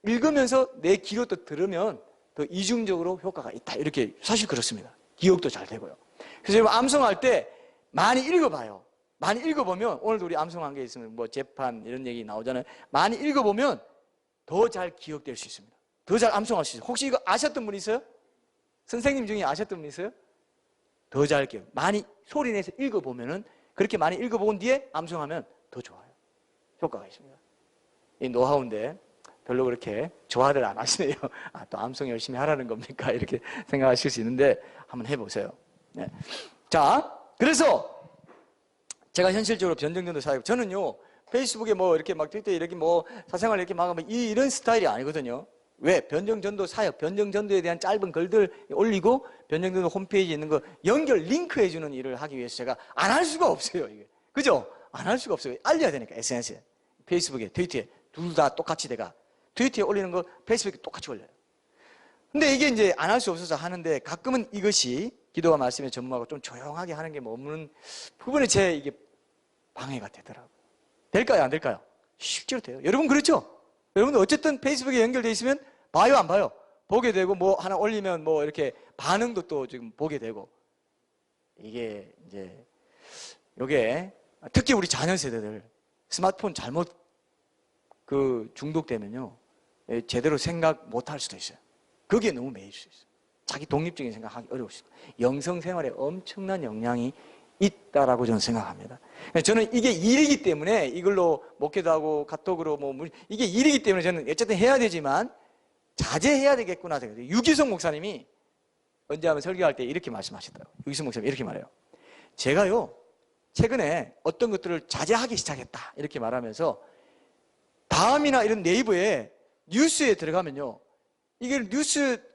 읽으면서 내 귀로 또 들으면 더 이중적으로 효과가 있다. 이렇게 사실 그렇습니다. 기억도 잘 되고요. 그래서 여러분 암송할 때 많이 읽어봐요. 많이 읽어보면 오늘도 우리 암송한 게 있으면 뭐 재판 이런 얘기 나오잖아요. 많이 읽어보면 더 잘 기억될 수 있습니다. 더 잘 암송할 수 있어요. 혹시 이거 아셨던 분 있어요? 선생님 중에 아셨던 분 있어요? 더 잘 기억. 많이 소리내서 읽어보면은 그렇게 많이 읽어본 뒤에 암송하면 더 좋아요. 효과가 있습니다. 이 노하우인데 별로 그렇게 좋아들 안 하시네요. 또 암송 열심히 하라는 겁니까? 이렇게 생각하실 수 있는데 한번 해보세요. 네. 자, 그래서 제가 현실적으로 변정전도 사역, 저는요 페이스북에 뭐 이렇게 막 트위터에 이렇게 뭐 사생활 이렇게 막 하면 이런 스타일이 아니거든요. 왜? 변정전도 사역, 변정전도에 대한 짧은 글들 올리고 변정전도 홈페이지에 있는 거 연결 링크해주는 일을 하기 위해서 제가 안 할 수가 없어요. 이게 그죠? 안 할 수가 없어요. 알려야 되니까 SNS에, 페이스북에, 트위터에 둘 다 똑같이 내가 트위터에 올리는 거 페이스북에 똑같이 올려요. 근데 이게 이제 안 할 수 없어서 하는데 가끔은 이것이 기도와 말씀에 전무하고 좀 조용하게 하는 게 머무는 부분에 제 이게 방해가 되더라고요. 될까요? 안 될까요? 실제로 돼요. 여러분 그렇죠? 여러분들 어쨌든 페이스북에 연결돼 있으면 봐요, 안 봐요? 보게 되고 뭐 하나 올리면 뭐 이렇게 반응도 또 지금 보게 되고 이게 이제 요게 특히 우리 자녀 세대들 스마트폰 잘못 중독되면요 제대로 생각 못 할 수도 있어요. 거기에 너무 매일 수 있어요. 자기 독립적인 생각하기 어려울 수 있어요. 영성 생활에 엄청난 영향이 있다라고 저는 생각합니다. 저는 이게 일이기 때문에 이걸로 목회도 하고 카톡으로 이게 일이기 때문에 저는 어쨌든 해야 되지만 자제해야 되겠구나 생각해요. 유기성 목사님이 언제 한번 설교할 때 이렇게 말씀하시더라고요. 유기성 목사님이 이렇게 말해요. 제가요 최근에 어떤 것들을 자제하기 시작했다 이렇게 말하면서 다음이나 이런 네이버에 뉴스에 들어가면요 이게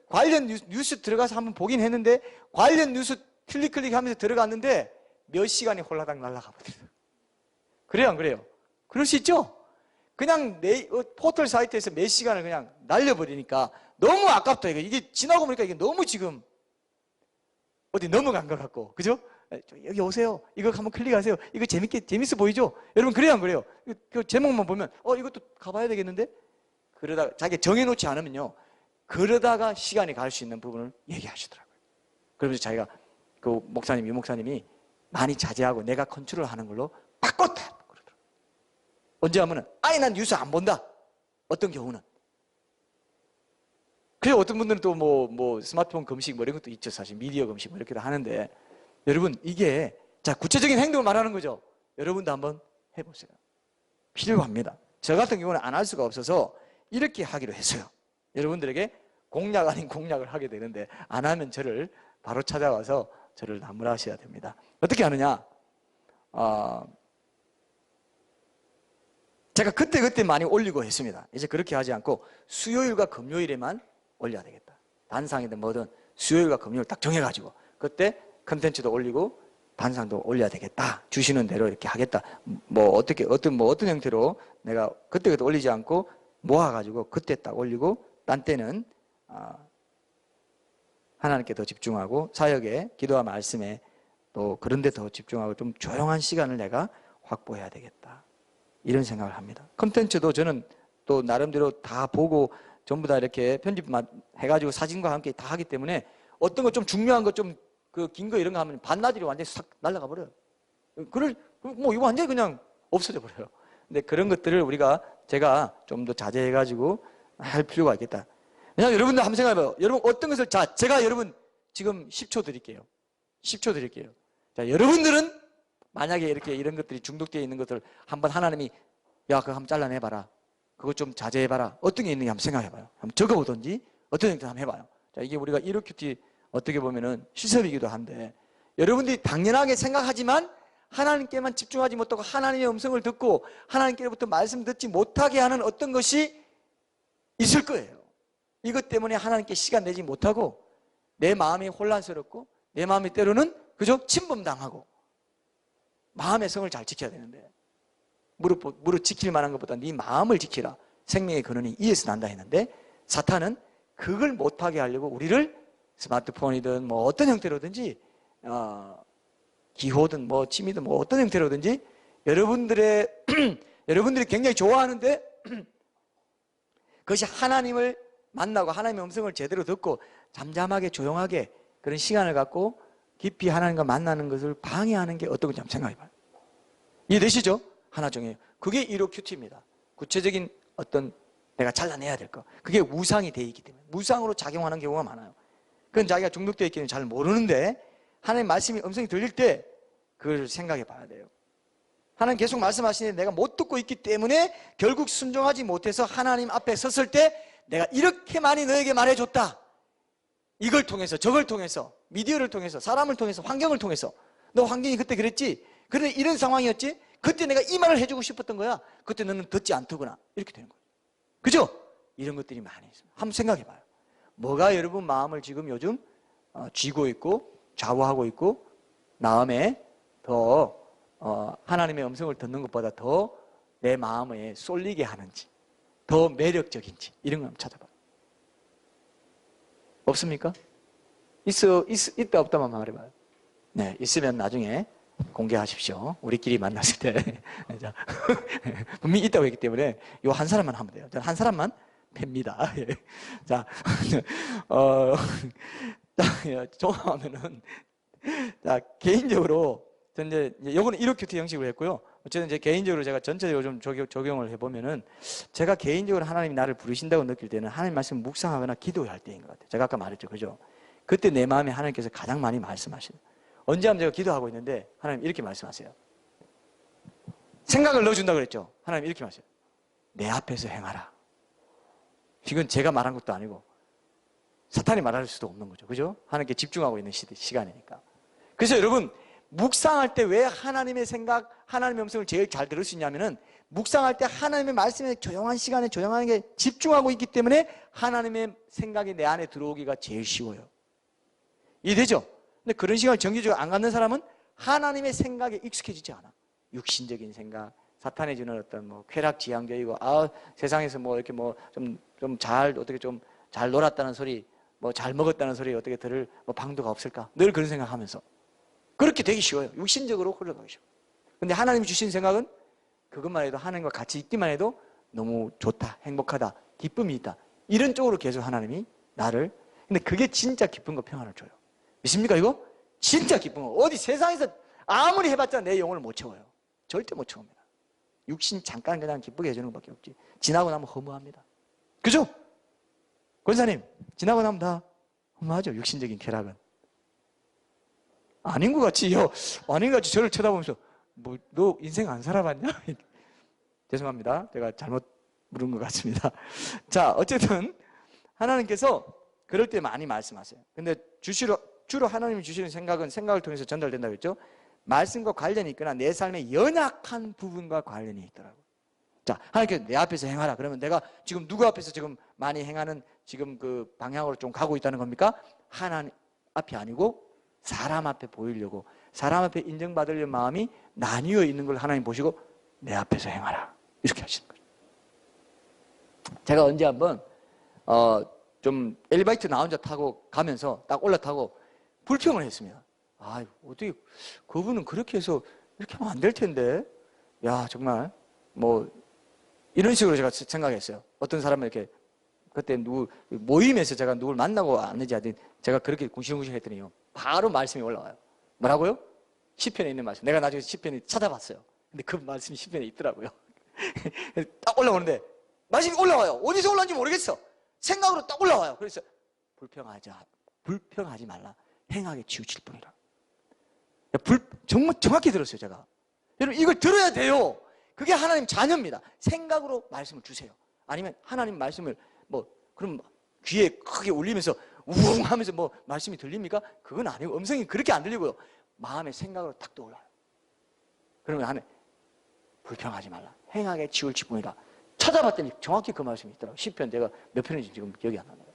관련 뉴스 들어가서 한번 보긴 했는데 관련 뉴스 클릭하면서 들어갔는데 몇 시간이 홀라당 날아가 버려요. 그래요 안 그래요? 그럴 수 있죠? 그냥 포털 사이트에서 몇 시간을 그냥 날려버리니까 너무 아깝다. 이게 지나고 보니까 이게 너무 지금 어디 넘어간 것 같고 그죠? 여기 오세요. 이거 한번 클릭하세요. 이거 재밌어 보이죠? 여러분 그래요 안 그래요? 그 제목만 보면 이것도 가봐야 되겠는데? 그러다가 자기가 정해놓지 않으면요 그러다가 시간이 갈 수 있는 부분을 얘기하시더라고요. 그러면서 자기가 그 목사님, 유 목사님이 많이 자제하고 내가 컨트롤 하는 걸로 바꿨다 그러더라고요. 언제 하면은 아예 난 뉴스 안 본다. 어떤 경우는 그래서 어떤 분들은 또 뭐 스마트폰 금식 뭐 이런 것도 있죠. 사실 미디어 금식 뭐 이렇게도 하는데 여러분 이게 자 구체적인 행동을 말하는 거죠. 여러분도 한번 해보세요. 필요합니다. 저 같은 경우는 안 할 수가 없어서 이렇게 하기로 했어요. 여러분들에게 공약 아닌 공약을 하게 되는데 안 하면 저를 바로 찾아와서 저를 나무라하셔야 됩니다. 어떻게 하느냐? 제가 그때 많이 올리고 했습니다. 이제 그렇게 하지 않고 수요일과 금요일에만 올려야 되겠다. 단상이든 뭐든 수요일과 금요일 딱 정해가지고 그때 컨텐츠도 올리고 단상도 올려야 되겠다. 주시는 대로 이렇게 하겠다. 어떤 형태로 내가 그때 올리지 않고 모아가지고 그때 딱 올리고 딴 때는 하나님께 더 집중하고 사역에 기도와 말씀에 또 그런 데 더 집중하고 좀 조용한 시간을 내가 확보해야 되겠다. 이런 생각을 합니다. 컨텐츠도 저는 또 나름대로 다 보고 전부 다 이렇게 편집만 해가지고 사진과 함께 다 하기 때문에 어떤 거 좀 중요한 거 좀 긴 거 이런 거 하면 반나절이 완전히 싹 날아가 버려요. 이거 완전히 그냥 없어져 버려요. 근데 그런 것들을 제가 좀 더 자제해가지고 할 필요가 있겠다. 왜냐하면 여러분들 한번 생각해봐요. 여러분 어떤 것을 제가 여러분 지금 10초 드릴게요. 10초 드릴게요. 자, 여러분들은 만약에 이렇게 이런 것들이 중독되어 있는 것들 한번 하나님이 그거 한번 잘라내봐라. 그거 좀 자제해봐라. 어떤 게 있는지 한번 생각해봐요. 한번 적어보든지 어떤 형태 한번 해봐요. 자, 이게 우리가 이로큐티 어떻게 보면은 시설이기도 한데 여러분들이 당연하게 생각하지만 하나님께만 집중하지 못하고 하나님의 음성을 듣고 하나님께로부터 말씀 듣지 못하게 하는 어떤 것이 있을 거예요. 이것 때문에 하나님께 시간 내지 못하고 내 마음이 혼란스럽고 내 마음이 때로는 그저 침범당하고 마음의 성을 잘 지켜야 되는데 무릎 지킬 만한 것보다 네 마음을 지키라. 생명의 근원이 이에서 난다 했는데 사탄은 그걸 못하게 하려고 우리를 스마트폰이든 뭐 어떤 형태로든지 기호든 뭐 취미든 뭐 어떤 형태로든지 여러분들이 굉장히 좋아하는데 그것이 하나님을 만나고 하나님의 음성을 제대로 듣고 잠잠하게 조용하게 그런 시간을 갖고 깊이 하나님과 만나는 것을 방해하는 게 어떤 건지 한번 생각해봐요. 이해되시죠? 하나 정해요. 그게 1호 큐티입니다. 구체적인 어떤 내가 잘라내야 될 거. 그게 우상이 돼 있기 때문에 무상으로 작용하는 경우가 많아요. 그건 자기가 중독되어 있기는 잘 모르는데 하나님 말씀이 음성이 들릴 때 그걸 생각해 봐야 돼요. 하나님 계속 말씀하시는데 내가 못 듣고 있기 때문에 결국 순종하지 못해서 하나님 앞에 섰을 때 내가 이렇게 많이 너에게 말해줬다. 이걸 통해서 저걸 통해서 미디어를 통해서 사람을 통해서 환경을 통해서 너 환경이 그때 그랬지? 그런데 이런 상황이었지? 그때 내가 이 말을 해주고 싶었던 거야. 그때 너는 듣지 않더구나. 이렇게 되는 거예요. 그죠? 이런 것들이 많이 있습니다. 한번 생각해 봐요. 뭐가 여러분 마음을 지금 요즘 쥐고 있고 좌우하고 있고 마음에 더 하나님의 음성을 듣는 것보다 더 내 마음에 쏠리게 하는지 더 매력적인지 이런 걸 한번 찾아봐요. 없습니까? 있다 없다만 말해봐요. 네, 있으면 나중에 공개하십시오. 우리끼리 만났을 때. 자, 분명히 있다고 했기 때문에 요 한 사람만 하면 돼요. 저는 한 사람만 팹니다. 예. 자, 종합하면은, 자, 개인적으로, 저는 이제 요거는 1호 큐티 형식으로 했고요. 어쨌든 이제 개인적으로 제가 전체적으로 좀 적용을 해보면은, 제가 개인적으로 하나님이 나를 부르신다고 느낄 때는 하나님 말씀을 묵상하거나 기도할 때인 것 같아요. 제가 아까 말했죠. 그죠? 그때 내 마음에 하나님께서 가장 많이 말씀하시는. 언제 하면 제가 기도하고 있는데 하나님 이렇게 말씀하세요. 생각을 넣어준다고 그랬죠. 하나님 이렇게 말씀하세요. 내 앞에서 행하라. 이건 제가 말한 것도 아니고 사탄이 말할 수도 없는 거죠. 그죠? 하나님께 집중하고 있는 시간이니까. 그래서 여러분, 묵상할 때 왜 하나님의 생각, 하나님의 음성을 제일 잘 들을 수 있냐면은, 묵상할 때 하나님의 말씀에 조용한 시간에 조용하게 집중하고 있기 때문에 하나님의 생각이 내 안에 들어오기가 제일 쉬워요. 이해되죠? 근데 그런 시간을 정기적으로 안 갖는 사람은 하나님의 생각에 익숙해지지 않아. 육신적인 생각, 사탄이 주는 어떤 뭐 쾌락지향적이고, 세상에서 뭐 이렇게 뭐 좀 잘 어떻게 좀 잘 놀았다는 소리, 뭐 잘 먹었다는 소리 어떻게 들을 뭐 방도가 없을까? 늘 그런 생각하면서 그렇게 되기 쉬워요. 육신적으로 흘러가기 쉬워. 근데 하나님이 주신 생각은 그것만 해도 하나님과 같이 있기만 해도 너무 좋다, 행복하다, 기쁨이 있다. 이런 쪽으로 계속 하나님이 나를. 근데 그게 진짜 기쁨과 평안을 줘요. 믿습니까 이거? 진짜 기쁜 거. 어디 세상에서 아무리 해봤자 내 영혼을 못 채워요. 절대 못 채웁니다. 육신 잠깐 그냥 기쁘게 해주는 것밖에 없지. 지나고 나면 허무합니다. 그죠? 권사님, 지나고 나면 다 허무하죠. 육신적인 쾌락은. 아닌 것 같지요. 아닌 것 같이 저를 쳐다보면서 뭐 너 인생 안 살아봤냐? 죄송합니다. 제가 잘못 물은 것 같습니다. 자, 어쨌든 하나님께서 그럴 때 많이 말씀하세요. 근데 주로 하나님이 주시는 생각은 생각을 통해서 전달된다고 했죠. 말씀과 관련이 있거나 내 삶의 연약한 부분과 관련이 있더라고요. 자, 하나님께서 내 앞에서 행하라. 그러면 내가 지금 누구 앞에서 지금 많이 행하는 지금 그 방향으로 좀 가고 있다는 겁니까? 하나님 앞이 아니고 사람 앞에 보이려고, 사람 앞에 인정받으려는 마음이 나뉘어 있는 걸 하나님 보시고 내 앞에서 행하라. 이렇게 하시는 거죠. 제가 언제 한번 좀 엘리베이터 나 혼자 타고 가면서 딱 올라타고 불평을 했습니다. 아, 어떻게 그분은 그렇게 해서 이렇게 하면 안 될 텐데. 야, 정말 뭐 이런 식으로 제가 생각했어요. 어떤 사람을 이렇게 그때 모임에서 제가 누굴 만나고 왔는지 하여튼 제가 그렇게 궁시렁궁시렁 했더니요, 바로 말씀이 올라와요. 뭐라고요? 시편에 있는 말씀. 내가 나중에 시편에 찾아봤어요. 근데 그 말씀이 시편에 있더라고요. 딱 올라오는데 말씀이 올라와요. 어디서 올라온지 모르겠어. 생각으로 딱 올라와요. 그래서 불평하지 말라. 행하게 치우칠 뿐이라. 정말 정확히 들었어요, 제가. 여러분, 이걸 들어야 돼요. 그게 하나님 자녀입니다. 생각으로 말씀을 주세요. 아니면 하나님 말씀을 그럼 귀에 크게 울리면서 우웅 하면서 말씀이 들립니까? 그건 아니고, 음성이 그렇게 안 들리고요. 마음의 생각으로 딱 떠올라요. 그러면 하나님, 불평하지 말라. 행하게 치우칠 뿐이라. 찾아봤더니 정확히 그 말씀이 있더라고요. 시편 제가 몇 편인지 지금 기억이 안 나네요.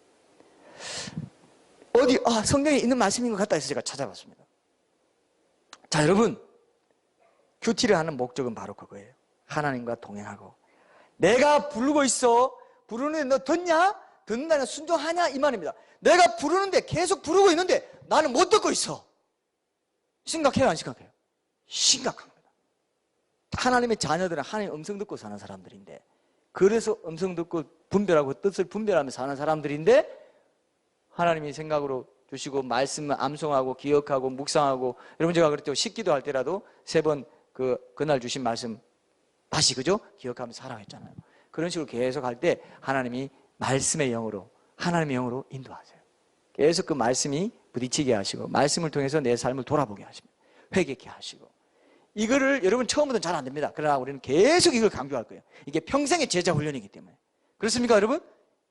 성경에 있는 말씀인 것 같다 해서 제가 찾아봤습니다. 자, 여러분, 큐티를 하는 목적은 바로 그거예요. 하나님과 동행하고, 내가 부르고 있어. 부르는데 너 듣냐? 듣는다는 순종하냐? 이 말입니다. 내가 부르는데 계속 부르고 있는데 나는 못 듣고 있어. 심각해요, 안 심각해요? 심각한 겁니다. 하나님의 자녀들은 하나님의 음성 듣고 사는 사람들인데, 그래서 음성 듣고 분별하고 뜻을 분별하며 사는 사람들인데, 하나님이 생각으로 주시고 말씀을 암송하고 기억하고 묵상하고, 여러분 제가 그랬죠. 식기도 할 때라도 3번 그날 주신 말씀 다시, 그죠? 기억하면서 살아가 했잖아요. 그런 식으로 계속 할 때 하나님이 말씀의 영으로, 하나님의 영으로 인도하세요. 계속 그 말씀이 부딪히게 하시고, 말씀을 통해서 내 삶을 돌아보게 하십니다. 회개케 하시고. 이거를 여러분 처음부터는 잘 안 됩니다. 그러나 우리는 계속 이걸 강조할 거예요. 이게 평생의 제자 훈련이기 때문에. 그렇습니까, 여러분?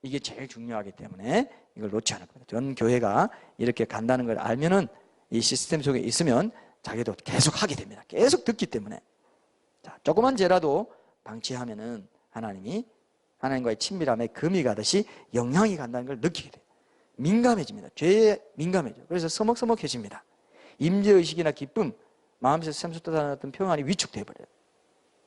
이게 제일 중요하기 때문에 이걸 놓지 않을 겁니다. 전 교회가 이렇게 간다는 걸 알면은, 이 시스템 속에 있으면 자기도 계속 하게 됩니다. 계속 듣기 때문에. 자, 조그만 죄라도 방치하면은 하나님이 하나님과의 친밀함에 금이 가듯이 영향이 간다는 걸 느끼게 돼요. 민감해집니다. 죄에 민감해져. 그래서 서먹서먹해집니다. 임재의식이나 기쁨, 마음에서 샘솟다는 어떤 평안이 위축돼 버려요.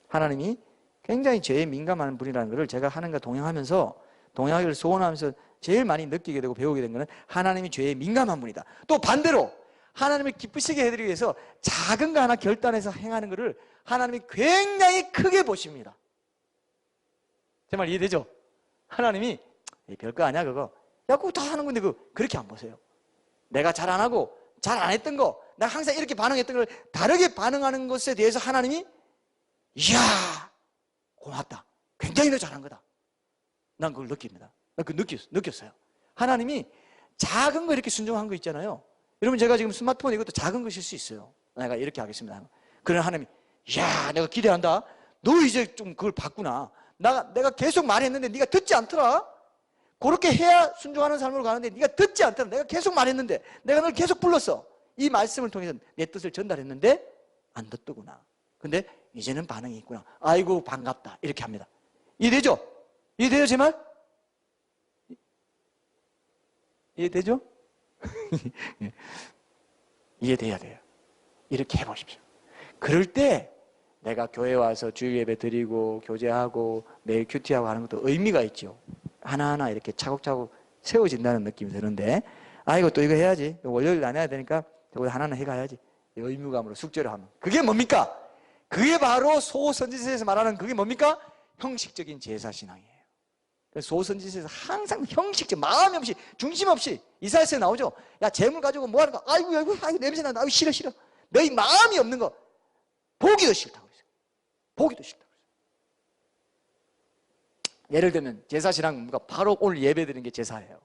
하나님이 굉장히 죄에 민감한 분이라는 것을 제가 하나님과 동행하면서 동약을 소원하면서 제일 많이 느끼게 되고 배우게 된 것은 하나님이 죄에 민감한 분이다. 또 반대로 하나님을 기쁘시게 해드리기 위해서 작은 거 하나 결단해서 행하는 것을 하나님이 굉장히 크게 보십니다. 제 말 이해되죠? 하나님이 별거 아니야 그거. 야 그거 다 하는 건데 그렇게 안 보세요. 내가 잘 안 하고 잘 안 했던 거, 내가 항상 이렇게 반응했던 걸 다르게 반응하는 것에 대해서 하나님이 이야 고맙다. 굉장히 너 잘한 거다. 난 그걸 느낍니다. 난 그걸 느꼈어요. 하나님이 작은 거 이렇게 순종한 거 있잖아요. 여러분 제가 지금 스마트폰 이것도 작은 것일 수 있어요. 내가 이렇게 하겠습니다. 그러나 하나님이 이야 내가 기대한다. 너 이제 좀 그걸 봤구나. 내가 계속 말했는데 네가 듣지 않더라. 그렇게 해야 순종하는 삶으로 가는데 네가 듣지 않더라. 내가 계속 말했는데 내가 널 계속 불렀어. 이 말씀을 통해서 내 뜻을 전달했는데 안 듣더구나. 근데 이제는 반응이 있구나. 아이고 반갑다. 이렇게 합니다. 이해되죠? 이해돼요 제 말? 이해되죠? 이해돼야 돼요. 이렇게 해보십시오. 그럴 때 내가 교회 와서 주일 예배 드리고 교제하고 매일 큐티하고 하는 것도 의미가 있죠. 하나하나 이렇게 차곡차곡 세워진다는 느낌이 드는데 아이고 또 이거 해야지. 월요일 안 해야 되니까 이거 하나하나 해가야지. 의무감으로 숙제를 하면 그게 뭡니까? 그게 바로 소선지서에서 말하는 그게 뭡니까? 형식적인 제사신앙이에요. 소선지서에서 항상 형식적, 마음 없이, 중심 없이 이사야서에 나오죠. 야 재물 가지고 뭐 하는 거? 아이고 냄새 난다. 아이고 싫어. 너희 마음이 없는 거 보기도 싫다고 그랬어요. 보기도 싫다고 그랬어요. 예를 들면 제사신앙 뭔가 바로 오늘 예배 드리는 게 제사예요.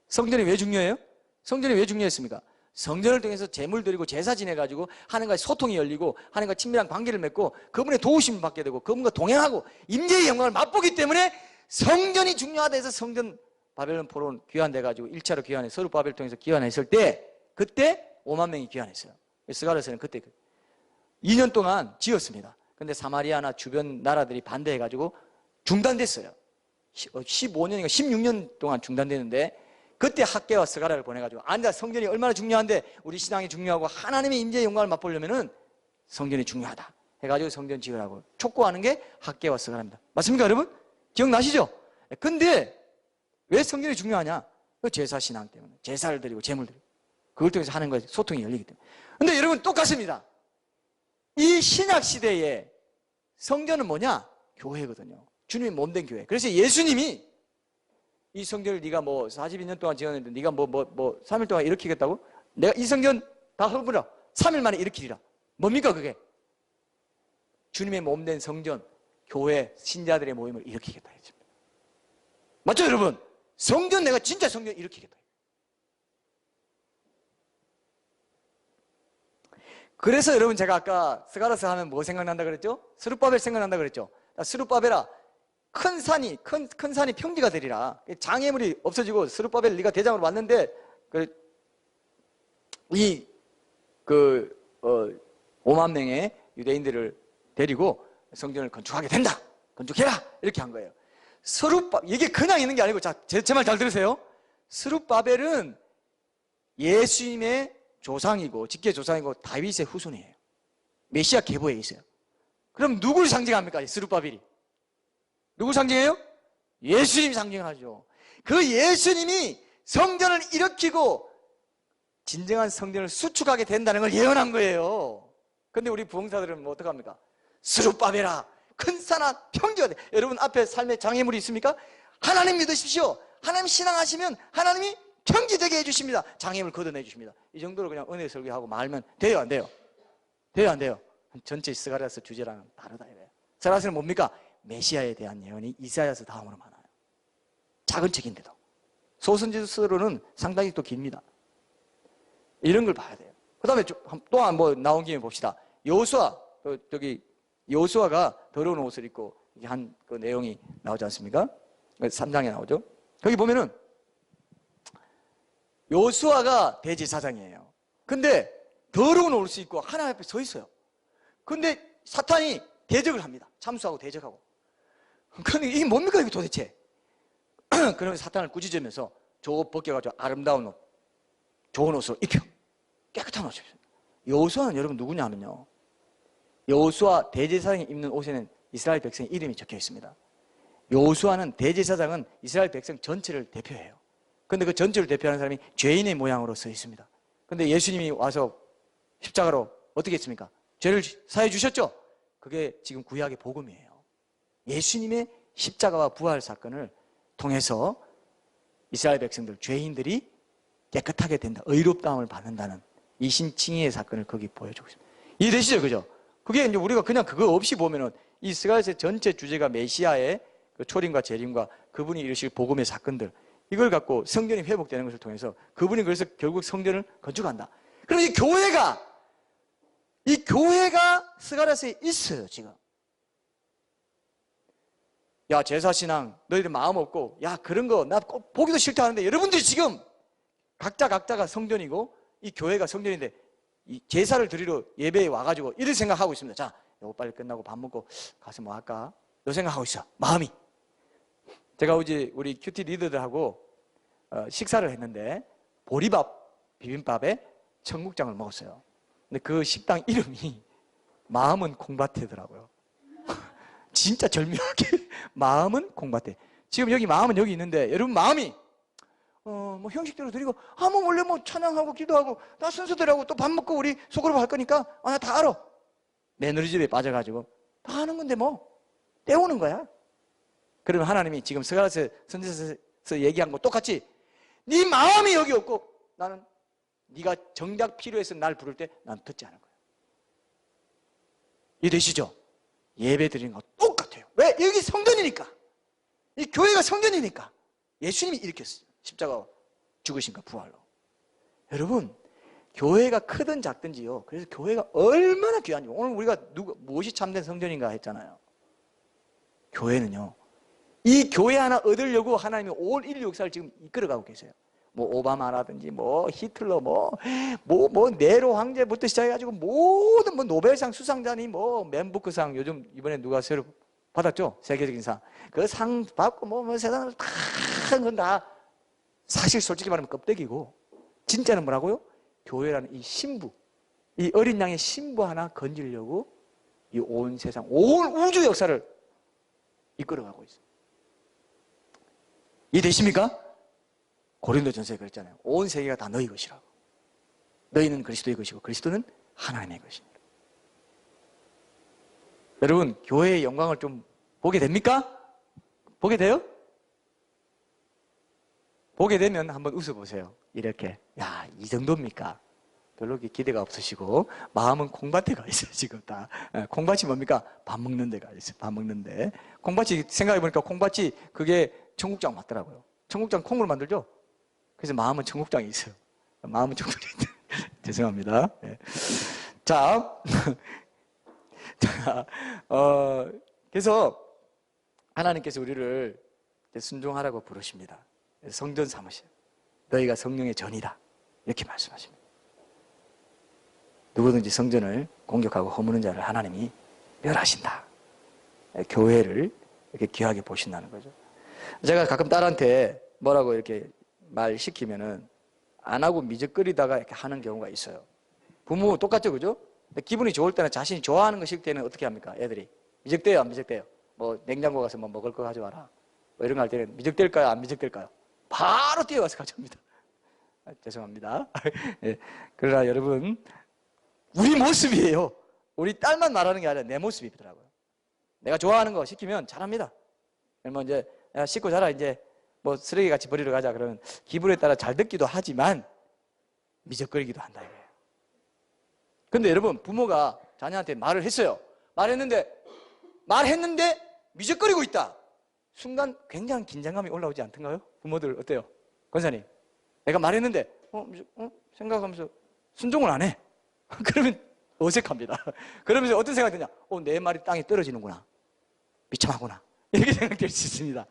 성전이 왜 중요해요? 성전이 왜 중요했습니까? 성전을 통해서 제물 드리고 제사 지내가지고 하나님과 소통이 열리고 하나님과 친밀한 관계를 맺고 그분의 도우심을 받게 되고 그분과 동행하고 임재의 영광을 맛보기 때문에 성전이 중요하다 해서 성전 바벨론 포로는 귀환돼가지고 1차로 귀환해 서룹바벨을 통해서 귀환했을 때 그때 5만 명이 귀환했어요. 스가랴서는 그때 2년 동안 지었습니다. 근데 사마리아나 주변 나라들이 반대해가지고 중단됐어요. 15년인가 16년 동안 중단됐는데 그때 학개와 스가랴를 보내가지고 아니다 성전이 얼마나 중요한데 우리 신앙이 중요하고 하나님의 임재의 영광을 맛보려면은 성전이 중요하다 해가지고 성전 지으라고 촉구하는 게 학개와 스가랴입니다. 맞습니까 여러분? 기억나시죠? 근데 왜 성전이 중요하냐? 그 제사신앙 때문에 제사를 드리고 제물 드리고 그걸 통해서 하는 것에 소통이 열리기 때문에. 근데 여러분 똑같습니다. 이 신약시대에 성전은 뭐냐? 교회거든요. 주님이 몸된 교회. 그래서 예수님이 이 성전을 네가 뭐 42년 동안 지었는데 네가 뭐 3일 동안 일으키겠다고? 내가 이 성전 다 헐브라 3일 만에 일으키리라. 뭡니까 그게? 주님의 몸된 성전, 교회, 신자들의 모임을 일으키겠다 했죠. 맞죠 여러분? 성전 내가 진짜 성전 일으키겠다. 그래서 여러분 제가 아까 스가랴서 하면 뭐 생각난다 그랬죠? 스룹바벨 생각난다 그랬죠? 스룹바벨아 큰 산이 평지가 되리라. 장애물이 없어지고 스룹바벨 네가 대장으로 왔는데 5만 명의 유대인들을 데리고 성전을 건축하게 된다. 건축해라. 이렇게 한 거예요. 이게 그냥 있는 게 아니고 제 말 잘 들으세요. 스룹바벨은 예수님의 조상이고 직계 조상이고 다윗의 후손이에요. 메시아 계보에 있어요. 그럼 누구를 상징합니까? 스룹바벨이. 누구 상징해요? 예수님 상징하죠. 그 예수님이 성전을 일으키고 진정한 성전을 수축하게 된다는 걸 예언한 거예요. 근데 우리 부흥사들은 뭐 어떡합니까? 스룹바벨아 큰 산아 평지가 돼. 여러분 앞에 삶의 장애물이 있습니까? 하나님 믿으십시오. 하나님 신앙하시면 하나님이 평지되게 해주십니다. 장애물 걷어내 주십니다. 이 정도로 그냥 은혜 설교하고 말면 돼요 안 돼요? 돼요 안 돼요? 전체 스가랴서 주제랑은 다르다 이래요. 스가랴서는 뭡니까? 메시아에 대한 예언이 이사야서 다음으로 많아요. 작은 책인데도 소선지서로는 상당히 또 깁니다. 이런 걸 봐야 돼요. 그 다음에 또한 뭐 나온 김에 봅시다. 여호수아가 더러운 옷을 입고 한 그 내용이 나오지 않습니까? 3장에 나오죠. 거기 보면은 여호수아가 대제사장이에요. 근데 더러운 옷을 입고 하나님 앞에 서 있어요. 근데 사탄이 대적을 합니다. 참수하고 대적하고. 근데 이게 뭡니까 이게 도대체? 그러면 사탄을 꾸짖으면서 저 벗겨가지고 아름다운 옷, 좋은 옷을 입혀. 깨끗한 옷을 입혀요. 여호수아는 여러분 누구냐 하면요, 여호수아 대제사장이 입는 옷에는 이스라엘 백성의 이름이 적혀 있습니다. 여호수아는 대제사장은 이스라엘 백성 전체를 대표해요. 그런데 그 전체를 대표하는 사람이 죄인의 모양으로 서 있습니다. 그런데 예수님이 와서 십자가로 어떻게 했습니까? 죄를 사해 주셨죠? 그게 지금 구약의 복음이에요. 예수님의 십자가와 부활 사건을 통해서 이스라엘 백성들, 죄인들이 깨끗하게 된다, 의롭다함을 받는다는 이 신칭의의 사건을 거기 보여주고 있습니다. 이해되시죠? 그죠? 그게 이제 우리가 그냥 그거 없이 보면은 이 스가랴서 전체 주제가 메시아의 그 초림과 재림과 그분이 이루실 복음의 사건들, 이걸 갖고 성전이 회복되는 것을 통해서 그분이 그래서 결국 성전을 건축한다. 그럼 이 교회가 스가랴서에 있어요, 지금. 야, 제사신앙, 너희들 마음 없고, 야, 그런 거 나 꼭 보기도 싫다 하는데, 여러분들이 지금 각자가 성전이고, 이 교회가 성전인데, 이 제사를 드리러 예배에 와가지고 이런 생각하고 있습니다. 자, 이거 빨리 끝나고 밥 먹고 가서 뭐 할까? 이 생각하고 있어, 마음이. 제가 어제 우리 큐티 리더들하고 식사를 했는데, 보리밥, 비빔밥에 청국장을 먹었어요. 근데 그 식당 이름이 마음은 콩밭이더라고요. 진짜 절묘하게 마음은 콩밭에. 지금 여기 마음은 여기 있는데 여러분 마음이 뭐 형식대로 드리고 뭐 원래 뭐 찬양하고 기도하고 다 순서대로 하고 또 밥 먹고 우리 속으로 할 거니까 나 다 알아. 매너리즘에 빠져가지고 다 하는 건데 뭐 때우는 거야. 그러면 하나님이 지금 스가랴서 선지서에서 얘기한 거 똑같이 네 마음이 여기 없고 나는 네가 정작 필요해서 날 부를 때 난 듣지 않을 거야. 이해되시죠? 예배 드리는 거 똑같아요. 왜? 여기 성전이니까. 이 교회가 성전이니까. 예수님이 일으켰어요. 십자가 죽으신가 부활로. 여러분, 교회가 크든 작든지요. 그래서 교회가 얼마나 귀한지. 오늘 우리가 무엇이 참된 성전인가 했잖아요. 교회는요. 이 교회 하나 얻으려고 하나님이 온 인류 역사를 지금 이끌어가고 계세요. 뭐 오바마라든지 뭐 히틀러 뭐 네로 황제부터 시작해가지고 모든 뭐 노벨상 수상자니 뭐 맨부크상 요즘 이번에 누가 새로 받았죠? 세계적인 상. 그 상 받고 뭐 세상을 다 사실 솔직히 말하면 껍데기고 진짜는 뭐라고요? 교회라는 이 신부, 이 어린 양의 신부 하나 건지려고 이 온 세상, 온 우주 역사를 이끌어가고 있어요. 이해되십니까? 고린도전서에 그랬잖아요. 온 세계가 다 너희 것이라고. 너희는 그리스도의 것이고 그리스도는 하나님의 것입니다. 여러분, 교회의 영광을 좀 보게 됩니까? 보게 돼요? 보게 되면 한번 웃어보세요. 이렇게. 야, 이 정도입니까? 별로 기대가 없으시고 마음은 콩밭에 가 있어요. 지금 다. 콩밭이 뭡니까? 밥 먹는 데가 있어요. 밥 먹는 데. 콩밭이 생각해보니까 콩밭이 그게 청국장 맞더라고요. 청국장 콩으로 만들죠? 그래서 마음은 청국장이 있어요. 마음은 청국장이 있어요. 죄송합니다. 네. 자, 그래서 하나님께서 우리를 순종하라고 부르십니다. 성전 삼으세요. 너희가 성령의 전이다. 이렇게 말씀하십니다. 누구든지 성전을 공격하고 허무는 자를 하나님이 멸하신다. 교회를 이렇게 귀하게 보신다는 거죠. 제가 가끔 딸한테 뭐라고 이렇게 말 시키면은 안 하고 미적거리다가 이렇게 하는 경우가 있어요. 부모 똑같죠, 그죠? 근데 기분이 좋을 때는 자신이 좋아하는 거 시킬 때는 어떻게 합니까? 애들이 미적대요, 안 미적대요? 뭐 냉장고 가서 뭐 먹을 거 가져와라. 뭐 이런 거 할 때는 미적될까요, 안 미적될까요? 바로 뛰어가서 가져옵니다. 죄송합니다. 네. 그러나 여러분, 우리 모습이에요. 우리 딸만 말하는 게 아니라 내 모습이더라고요. 내가 좋아하는 거 시키면 잘합니다. 그러면 이제 야, 씻고 자라, 이제 뭐 쓰레기 같이 버리러 가자 그러면 기분에 따라 잘 듣기도 하지만 미적거리기도 한다 이거예요. 근데 여러분, 부모가 자녀한테 말을 했어요. 말했는데 미적거리고 있다. 순간 굉장한 긴장감이 올라오지 않던가요? 부모들 어때요? 권사님, 내가 말했는데 생각하면서 순종을 안 해. 그러면 어색합니다. 그러면서 어떤 생각이 드냐? 내 말이 땅에 떨어지는구나. 비참하구나. 이렇게 생각될 수 있습니다.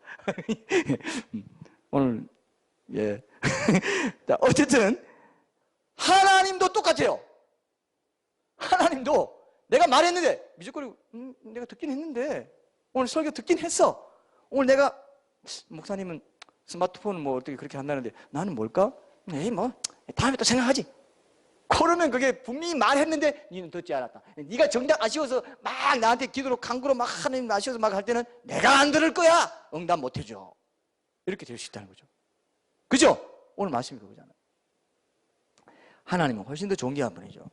오늘, 예. 자, 어쨌든, 하나님도 똑같아요. 하나님도 내가 말했는데, 미적거리고, 내가 듣긴 했는데, 오늘 설교 듣긴 했어. 오늘 내가, 목사님은 스마트폰 뭐 어떻게 그렇게 한다는데, 나는 뭘까? 에이, 뭐, 다음에 또 생각하지. 그러면 그게 분명히 말했는데 니는 듣지 않았다. 네가 정작 아쉬워서 막 나한테 기도로 강구로 막 하나님 아쉬워서 막 할 때는 내가 안 들을 거야. 응답 못 해줘. 이렇게 될 수 있다는 거죠. 그죠? 오늘 말씀이 그거잖아요. 하나님은 훨씬 더 존귀한 분이죠.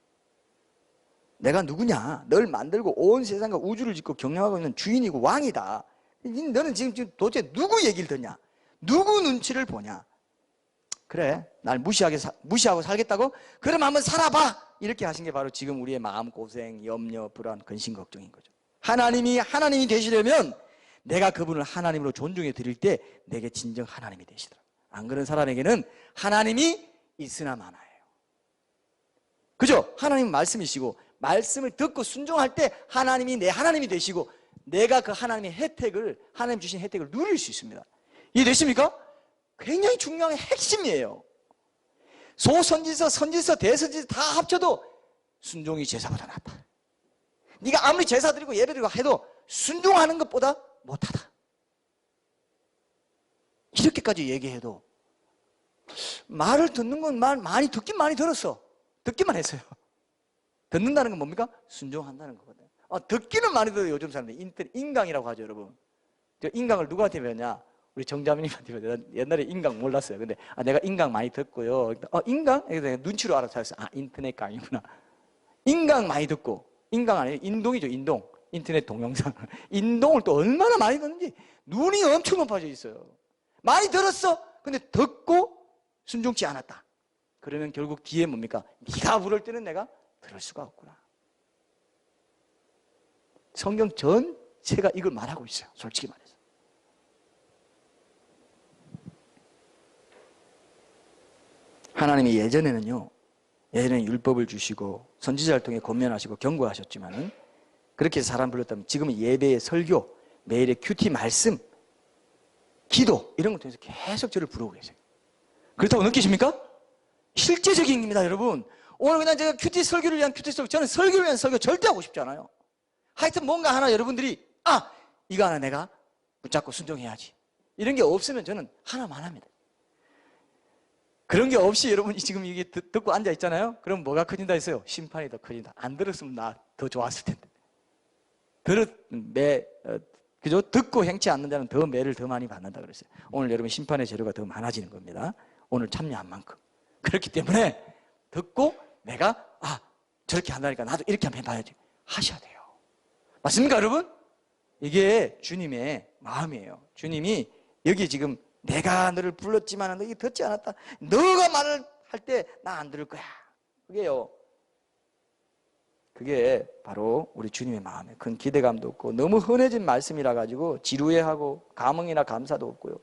내가 누구냐? 널 만들고 온 세상과 우주를 짓고 경영하고 있는 주인이고 왕이다. 너는 지금 도대체 누구 얘기를 듣냐? 누구 눈치를 보냐? 그래, 날 무시하고 살겠다고? 그럼 한번 살아봐! 이렇게 하신 게 바로 지금 우리의 마음고생, 염려, 불안, 근심, 걱정인 거죠. 하나님이 되시려면 내가 그분을 하나님으로 존중해 드릴 때 내게 진정 하나님이 되시더라. 안 그런 사람에게는 하나님이 있으나 마나예요. 그죠? 하나님은 말씀이시고 말씀을 듣고 순종할 때 하나님이 내 하나님이 되시고 내가 그 하나님의 혜택을, 하나님 주신 혜택을 누릴 수 있습니다. 이해되십니까? 굉장히 중요한 핵심이에요. 소선지서, 선지서, 대선지서 다 합쳐도 순종이 제사보다 낫다. 네가 아무리 제사 드리고 예배 드리고 해도 순종하는 것보다 못하다. 이렇게까지 얘기해도 말을 듣는 건 많이 듣긴 많이 들었어. 듣기만 했어요. 듣는다는 건 뭡니까? 순종한다는 거거든요. 듣기는 많이 들어요. 요즘 사람들이 인강이라고 하죠, 여러분. 저 인강을 누구한테 배웠냐? 우리 정자매님한테 배웠어요. 옛날에 인강 몰랐어요. 근데 내가 인강 많이 듣고요. 인강? 눈치로 알아차렸어요. 인터넷 강의구나. 인강 많이 듣고, 인강 아니에요. 인동이죠, 인동. 인터넷 동영상. 인동을 또 얼마나 많이 듣는지 눈이 엄청 높아져 있어요. 많이 들었어. 근데 듣고 순종치 않았다. 그러면 결국 뒤에 뭡니까? 네가 부를 때는 내가 들을 수가 없구나. 성경 전체가 이걸 말하고 있어요. 솔직히 말해서. 하나님이 예전에는 율법을 주시고 선지자를 통해 권면하시고 경고하셨지만은 그렇게 해서 사람 불렀다면 지금은 예배의 설교, 매일의 큐티 말씀, 기도 이런 걸 통해서 계속 저를 부르고 계세요. 그렇다고 느끼십니까? 실제적인 겁니다, 여러분. 오늘 그냥 제가 큐티 설교를 위한 큐티 설교, 저는 설교를 위한 설교 절대 하고 싶지 않아요. 하여튼 뭔가 하나 여러분들이 이거 하나 내가 붙잡고 순종해야지. 이런 게 없으면 저는 하나만 합니다. 그런 게 없이 여러분이 지금 이게 듣고 앉아 있잖아요. 그럼 뭐가 커진다 했어요? 심판이 더 커진다. 안 들었으면 나 더 좋았을 텐데. 그죠? 듣고 행치 않는 자는 더 매를 더 많이 받는다 그랬어요. 오늘 여러분 심판의 재료가 더 많아지는 겁니다. 오늘 참여한 만큼. 그렇기 때문에 듣고 내가 저렇게 한다니까 나도 이렇게 한번 해봐야지 하셔야 돼요. 맞습니까, 여러분? 이게 주님의 마음이에요. 주님이 여기 지금 내가 너를 불렀지만 너희 듣지 않았다. 너가 말을 할 때 나 안 들을 거야. 그게 바로 우리 주님의 마음에 큰 기대감도 없고 너무 흔해진 말씀이라 가지고 지루해하고 감흥이나 감사도 없고요.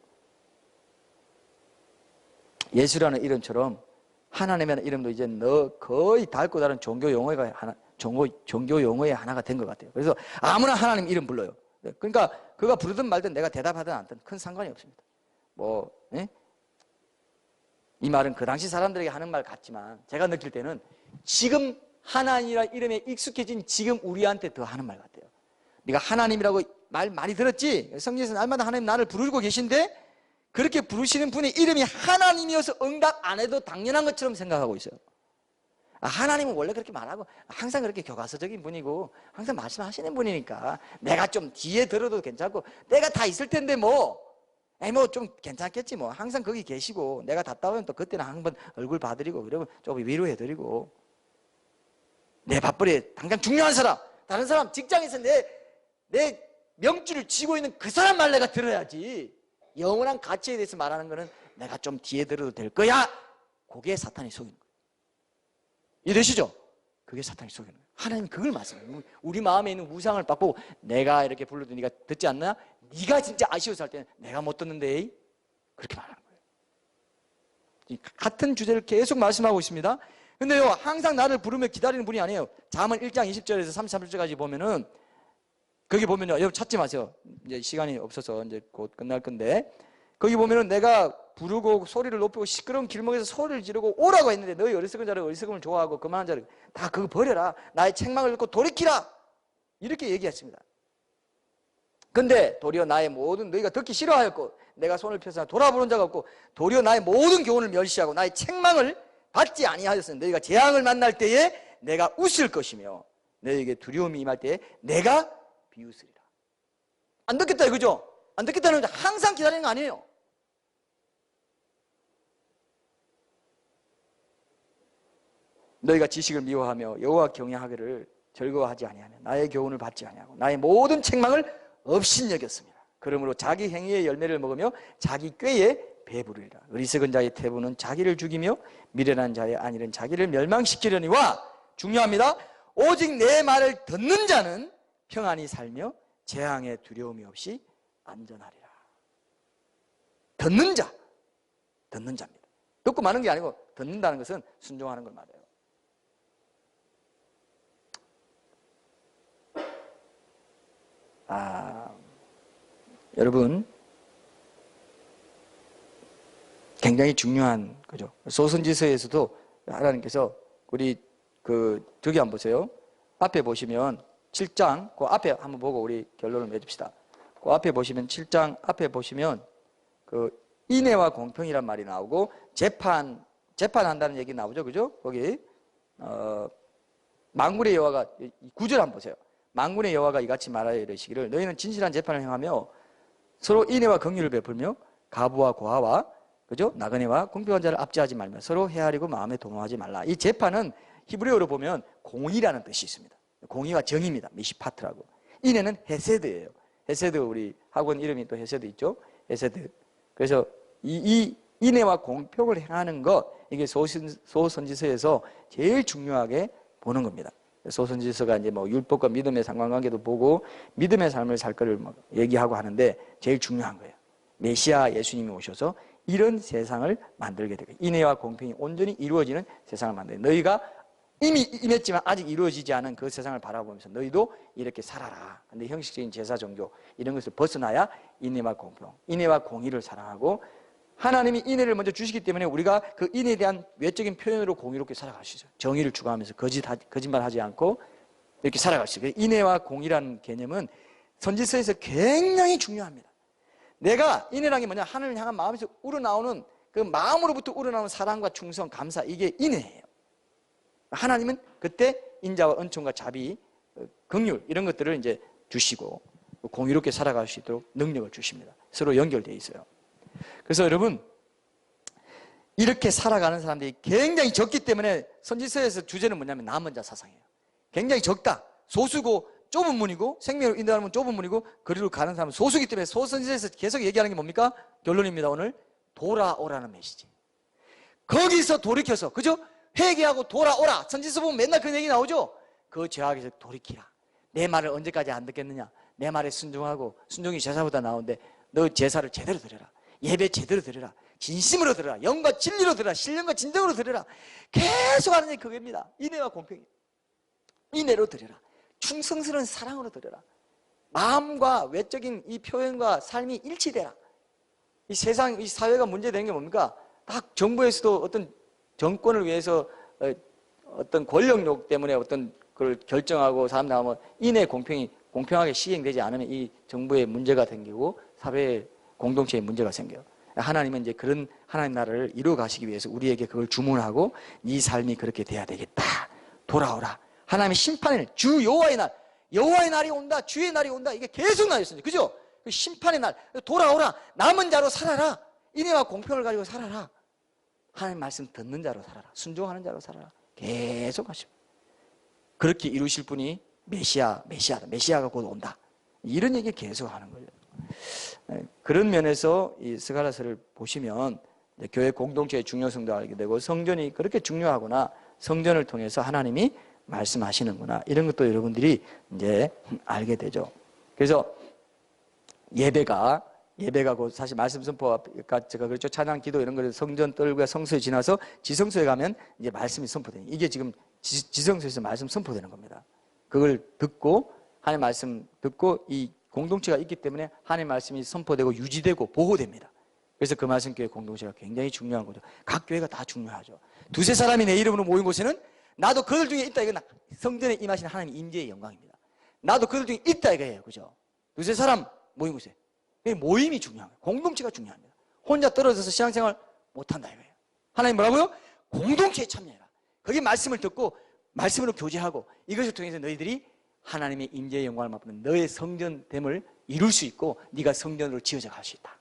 예수라는 이름처럼 하나님이라는 이름도 이제 거의 닳고 다른 종교 용어의 하나가 된 것 같아요. 그래서 아무나 하나님 이름 불러요. 그러니까 그가 부르든 말든 내가 대답하든 않든 큰 상관이 없습니다. 이 말은 그 당시 사람들에게 하는 말 같지만 제가 느낄 때는 지금 하나님이라는 이름에 익숙해진 지금 우리한테 더 하는 말 같아요. 네가 하나님이라고 말 많이 들었지? 성경에서 날마다 하나님 나를 부르고 계신데 그렇게 부르시는 분의 이름이 하나님이어서 응답 안 해도 당연한 것처럼 생각하고 있어요. 하나님은 원래 그렇게 말하고 항상 그렇게 교과서적인 분이고 항상 말씀하시는 분이니까 내가 좀 뒤에 들어도 괜찮고 내가 다 있을 텐데 좀 괜찮겠지 항상 거기 계시고 내가 답답하면 또 그때는 한번 얼굴 봐드리고 그러면 조금 위로해드리고 내 밥벌이에 당장 중요한 사람 다른 사람 직장에서 내 명줄을 쥐고 있는 그 사람 말 내가 들어야지 영원한 가치에 대해서 말하는 거는 내가 좀 뒤에 들어도 될 거야. 그게 사탄이 속이는 거예요. 이해되시죠? 그게 사탄이 속이는 거예요. 하나님 그걸 말씀해요. 우리 마음에 있는 우상을 바꾸고 내가 이렇게 불러도 네가 듣지 않나? 네가 진짜 아쉬워서 할 때는 내가 못 듣는데 그렇게 말하는 거예요. 같은 주제를 계속 말씀하고 있습니다. 근데요 항상 나를 부르며 기다리는 분이 아니에요. 잠언 1장 20절에서 33절까지 보면은 거기 보면요 여러분 찾지 마세요. 이제 시간이 없어서 이제 곧 끝날 건데 거기 보면은 내가 부르고 소리를 높이고 시끄러운 길목에서 소리를 지르고 오라고 했는데 너희 어리석은 자를 어리석음을 좋아하고 거만한 자를 다 그거 버려라. 나의 책망을 읽고 돌이키라. 이렇게 얘기했습니다. 근데 도리어 나의 모든 너희가 듣기 싫어하였고 내가 손을 펴서 돌아보는 자가 없고 도리어 나의 모든 교훈을 멸시하고 나의 책망을 받지 아니하였으니 너희가 재앙을 만날 때에 내가 웃을 것이며 너희에게 두려움이 임할 때에 내가 비웃으리라. 안 듣겠다 이거죠? 안 듣겠다는 건 항상 기다리는 거 아니에요. 너희가 지식을 미워하며 여호와 경외하기를 즐거워하지 아니하며 나의 교훈을 받지 아니하고 나의 모든 책망을 업신여겼습니다. 그러므로 자기 행위의 열매를 먹으며 자기 꾀에 배부르리라. 어리석은 자의 태부는 자기를 죽이며 미련한 자의 안일은 자기를 멸망시키려니와, 중요합니다, 오직 내 말을 듣는 자는 평안히 살며 재앙에 두려움이 없이 안전하리라. 듣는 자, 듣는 자입니다. 듣고 마는 게 아니고 듣는다는 것은 순종하는 걸 말해요. 여러분, 굉장히 중요한 거죠. 소선지서에서도 하나님께서 우리 저기 한번 보세요. 앞에 보시면 7장, 그 앞에 한번 보고 우리 결론을 맺읍시다. 그 앞에 보시면 7장 앞에 보시면 인애와 공평이란 말이 나오고 재판한다는 얘기 나오죠, 그죠? 거기 만군의 여호와가 9절 한번 보세요. 만군의 여호와가 이같이 말하여 이르시기를 너희는 진실한 재판을 행하며 서로 인애와 긍휼을 베풀며 가부와 고아와 그죠? 나그네와 궁핍한 자를 압제하지 말며 서로 헤아리고 마음에 동요하지 말라. 이 재판은 히브리어로 보면 공의라는 뜻이 있습니다. 공의와 정의입니다. 미시파트라고. 인애는 헤세드예요. 헤세드, 우리 학원 이름이 또 헤세드 있죠? 헤세드. 그래서 이 인애와 공평을 행하는 것, 이게 소선지서에서 제일 중요하게 보는 겁니다. 소선지서가 이제 뭐 율법과 믿음의 상관관계도 보고 믿음의 삶을 살 거를 얘기하고 하는데 제일 중요한 거예요. 메시아 예수님이 오셔서 이런 세상을 만들게 되고 인애와 공평이 온전히 이루어지는 세상을 만들게. 너희가 이미 임했지만 아직 이루어지지 않은 그 세상을 바라보면서 너희도 이렇게 살아라. 근데 형식적인 제사 종교 이런 것을 벗어나야 인애와 공평, 인애와 공의를 사랑하고, 하나님이 인애를 먼저 주시기 때문에 우리가 그 인애에 대한 외적인 표현으로 공의롭게 살아갈 수 있어요. 정의를 추구하면서 거짓말하지 않고 이렇게 살아갈 수 있어요. 인애와 공의라는 개념은 선지서에서 굉장히 중요합니다. 내가 인애라는 게 뭐냐, 하나님을 향한 마음에서 우러나오는 그 마음으로부터 우러나오는 사랑과 충성, 감사, 이게 인애예요. 하나님은 그때 인자와 은총과 자비, 긍휼 이런 것들을 이제 주시고 공의롭게 살아갈 수 있도록 능력을 주십니다. 서로 연결되어 있어요. 그래서 여러분, 이렇게 살아가는 사람들이 굉장히 적기 때문에 선지서에서 주제는 뭐냐면 남은 자 사상이에요. 굉장히 적다. 소수고 좁은 문이고 생명으로 인도하는 좁은 문이고 거리로 가는 사람은 소수기 때문에 소선지서에서 계속 얘기하는 게 뭡니까? 결론입니다. 오늘 돌아오라는 메시지. 거기서 돌이켜서, 그죠? 회개하고 돌아오라. 선지서 보면 맨날 그런 얘기 나오죠? 그 죄악에서 돌이키라. 내 말을 언제까지 안 듣겠느냐? 내 말에 순종하고, 순종이 제사보다 나오는데 너 제사를 제대로 드려라. 예배 제대로 드려라. 진심으로 드려라. 영과 진리로 드려라. 신령과 진정으로 드려라. 계속 하는 얘기 그겁니다. 인애와 공평이. 인애로 드려라. 충성스러운 사랑으로 드려라. 마음과 외적인 이 표현과 삶이 일치되라. 이 세상, 이 사회가 문제되는 게 뭡니까? 다 정부에서도 어떤 정권을 위해서 어떤 권력욕 때문에 어떤 걸 결정하고 사람 나오면 인애 공평이 공평하게 시행되지 않으면 이 정부에 문제가 생기고 사회에 공동체에 문제가 생겨요. 하나님은 이제 그런 하나님 나라를 이루어 가시기 위해서 우리에게 그걸 주문하고 네 삶이 그렇게 돼야 되겠다. 돌아오라. 하나님의 심판의 날, 주 여호와의 날, 여호와의 날이 온다, 주의 날이 온다. 이게 계속 나였습니다. 그죠? 그 심판의 날, 돌아오라. 남은 자로 살아라. 인애와 공평을 가지고 살아라. 하나님 말씀 듣는 자로 살아라. 순종하는 자로 살아라. 계속 하시고. 그렇게 이루실 분이 메시아다. 메시아가 곧 온다. 이런 얘기 계속 하는 거예요. 그런 면에서 이 스가랴서를 보시면 교회 공동체의 중요성도 알게 되고 성전이 그렇게 중요하구나. 성전을 통해서 하나님이 말씀하시는구나. 이런 것도 여러분들이 이제 알게 되죠. 그래서 예배가 곧 사실 말씀 선포가 제가 그렇죠. 찬양 기도 이런 거를 성전 뜰과 성소에 지나서 지성소에 가면 이제 말씀이 선포되는, 이게 지금 지성소에서 말씀 선포되는 겁니다. 그걸 듣고 하나님 말씀 듣고 이 공동체가 있기 때문에 하나님 말씀이 선포되고 유지되고 보호됩니다. 그래서 그 말씀교회 공동체가 굉장히 중요한 거죠. 각 교회가 다 중요하죠. 두세 사람이 내 이름으로 모인 곳에는 나도 그들 중에 있다. 이건 성전에 임하신 하나님 임재의 영광입니다. 나도 그들 중에 있다 이거예요. 그죠? 두세 사람 모인 곳에 모임이 중요한 거예요. 공동체가 중요합니다. 혼자 떨어져서 신앙생활 못한다 이거예요. 하나님 뭐라고요? 공동체에 참여해라. 거기 말씀을 듣고 말씀으로 교제하고 이것을 통해서 너희들이 하나님의 임재의 영광을 맛보는 너의 성전됨을 이룰 수 있고 네가 성전으로 지어져 갈 수 있다.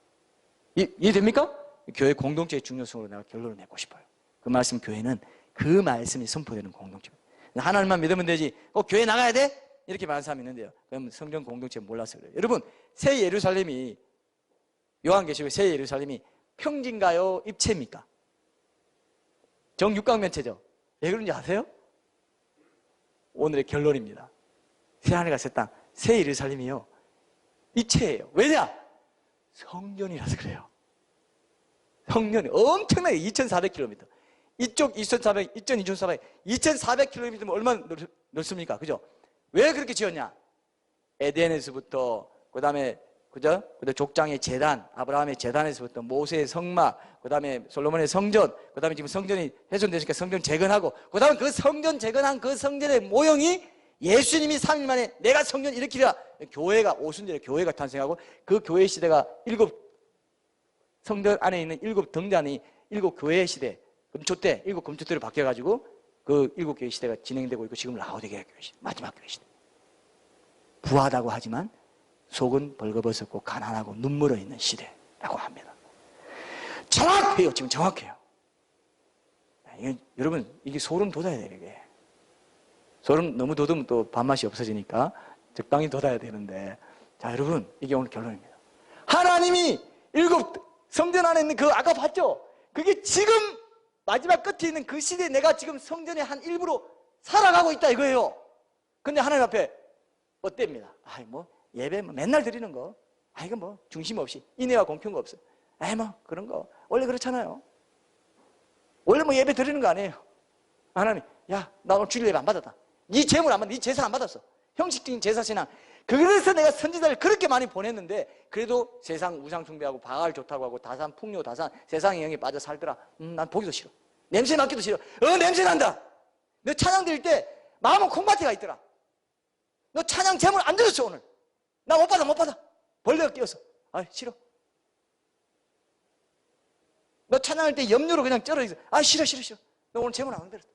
이해됩니까? 교회 공동체의 중요성으로 내가 결론을 내고 싶어요. 그 말씀 교회는 그 말씀이 선포되는 공동체입니다. 하나님만 믿으면 되지 교회 나가야 돼? 이렇게 말하는 사람이 있는데요. 그럼 성전 공동체 몰라서 그래요. 여러분 새 예루살렘이 요한계시록의 새 예루살렘이 평지인가요? 입체입니까? 정육각면체죠. 왜 그런지 아세요? 오늘의 결론입니다. 새하늘과 새 땅, 새 예루살렘이요 입체예요. 왜냐? 성전이라서 그래요. 성전이 엄청나게 2400km 이쪽 2400, 이쪽 2400, 2400km면 얼마나 넓습니까? 그죠? 왜 그렇게 지었냐? 에덴에서부터 그 다음에 그죠? 족장의 제단, 아브라함의 제단에서부터 모세의 성막, 그 다음에 솔로몬의 성전, 그 다음에 지금 성전이 훼손되니까 성전 재건하고, 그 다음에 그 성전 재건한 그 성전의 모형이 예수님이 3일 만에 내가 성전 일으키라. 교회가 오순절에 교회가 탄생하고 그 교회 시대가 7 성전 안에 있는 7 등잔이 7 교회 시대, 금초 때 7 금초 때로 바뀌어가지고 그 7 교회 시대가 진행되고 있고 지금 라오디게아 교회 시대, 마지막 교회 시대. 부하다고 하지만 속은 벌거벗었고 가난하고 눈물어 있는 시대라고 합니다. 정확해요. 지금 정확해요. 여러분 이게 소름 돋아야 돼요. 이게 소름 너무 돋으면 또 밥맛이 없어지니까 적당히 돋아야 되는데, 자 여러분 이게 오늘 결론입니다. 하나님이 7 성전 안에 있는 그 아까 봤죠? 그게 지금 마지막 끝에 있는 그 시대에 내가 지금 성전의 한 일부로 살아가고 있다 이거예요. 근데 하나님 앞에 어때입니다. 뭐 예배 맨날 드리는 거, 이거 뭐 중심 없이 인애와 공평가 없어. 뭐 그런 거 원래 그렇잖아요. 원래 뭐 예배 드리는 거 아니에요. 하나님, 야, 나 오늘 주일 예배 안 받았다. 네 재물 안 받았어. 네 제사 안 받았어. 형식적인 제사신앙. 그래서 내가 선지자를 그렇게 많이 보냈는데 그래도 세상 우상 숭배하고 바알 좋다고 하고 다산 풍요 다산 세상의 영에 빠져 살더라. 난 보기도 싫어. 냄새 맡기도 싫어. 냄새 난다. 너 찬양 드릴 때 마음은 콩밭에가 있더라. 너 찬양 제물 안 들었어 오늘. 나 못 받아. 벌레가 끼어서. 싫어. 너 찬양할 때 염료로 그냥 쩔어 있어. 싫어. 너 오늘 제물 안 들었어.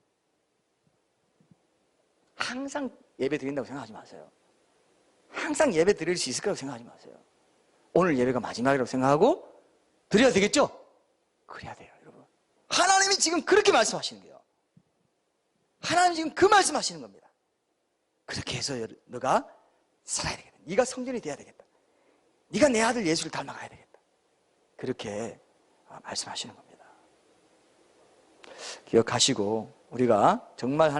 항상 예배 드린다고 생각하지 마세요. 항상 예배 드릴 수 있을 거라고 생각하지 마세요. 오늘 예배가 마지막이라고 생각하고 드려야 되겠죠? 그래야 돼요, 여러분. 하나님이 지금 그렇게 말씀하시는 거예요. 하나님이 지금 그 말씀하시는 겁니다. 그렇게 해서 너가 살아야 되겠다. 네가 성전이 돼야 되겠다. 네가 내 아들 예수를 닮아가야 되겠다. 그렇게 말씀하시는 겁니다. 기억하시고 우리가 정말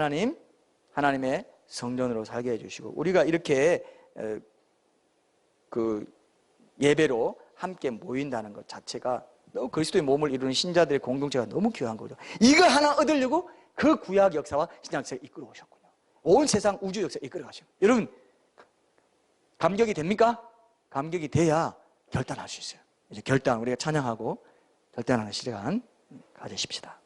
하나님의 성전으로 살게 해주시고 우리가 이렇게 그 예배로 함께 모인다는 것 자체가 너무 그리스도의 몸을 이루는 신자들의 공동체가 너무 귀한 거죠. 이거 하나 얻으려고 그 구약 역사와 신약 역사를 이끌어 오셨군요. 온 세상 우주 역사를 이끌어 가시고 여러분 감격이 됩니까? 감격이 돼야 결단할 수 있어요. 이제 결단 우리가 찬양하고 결단하는 시간 가지십시다.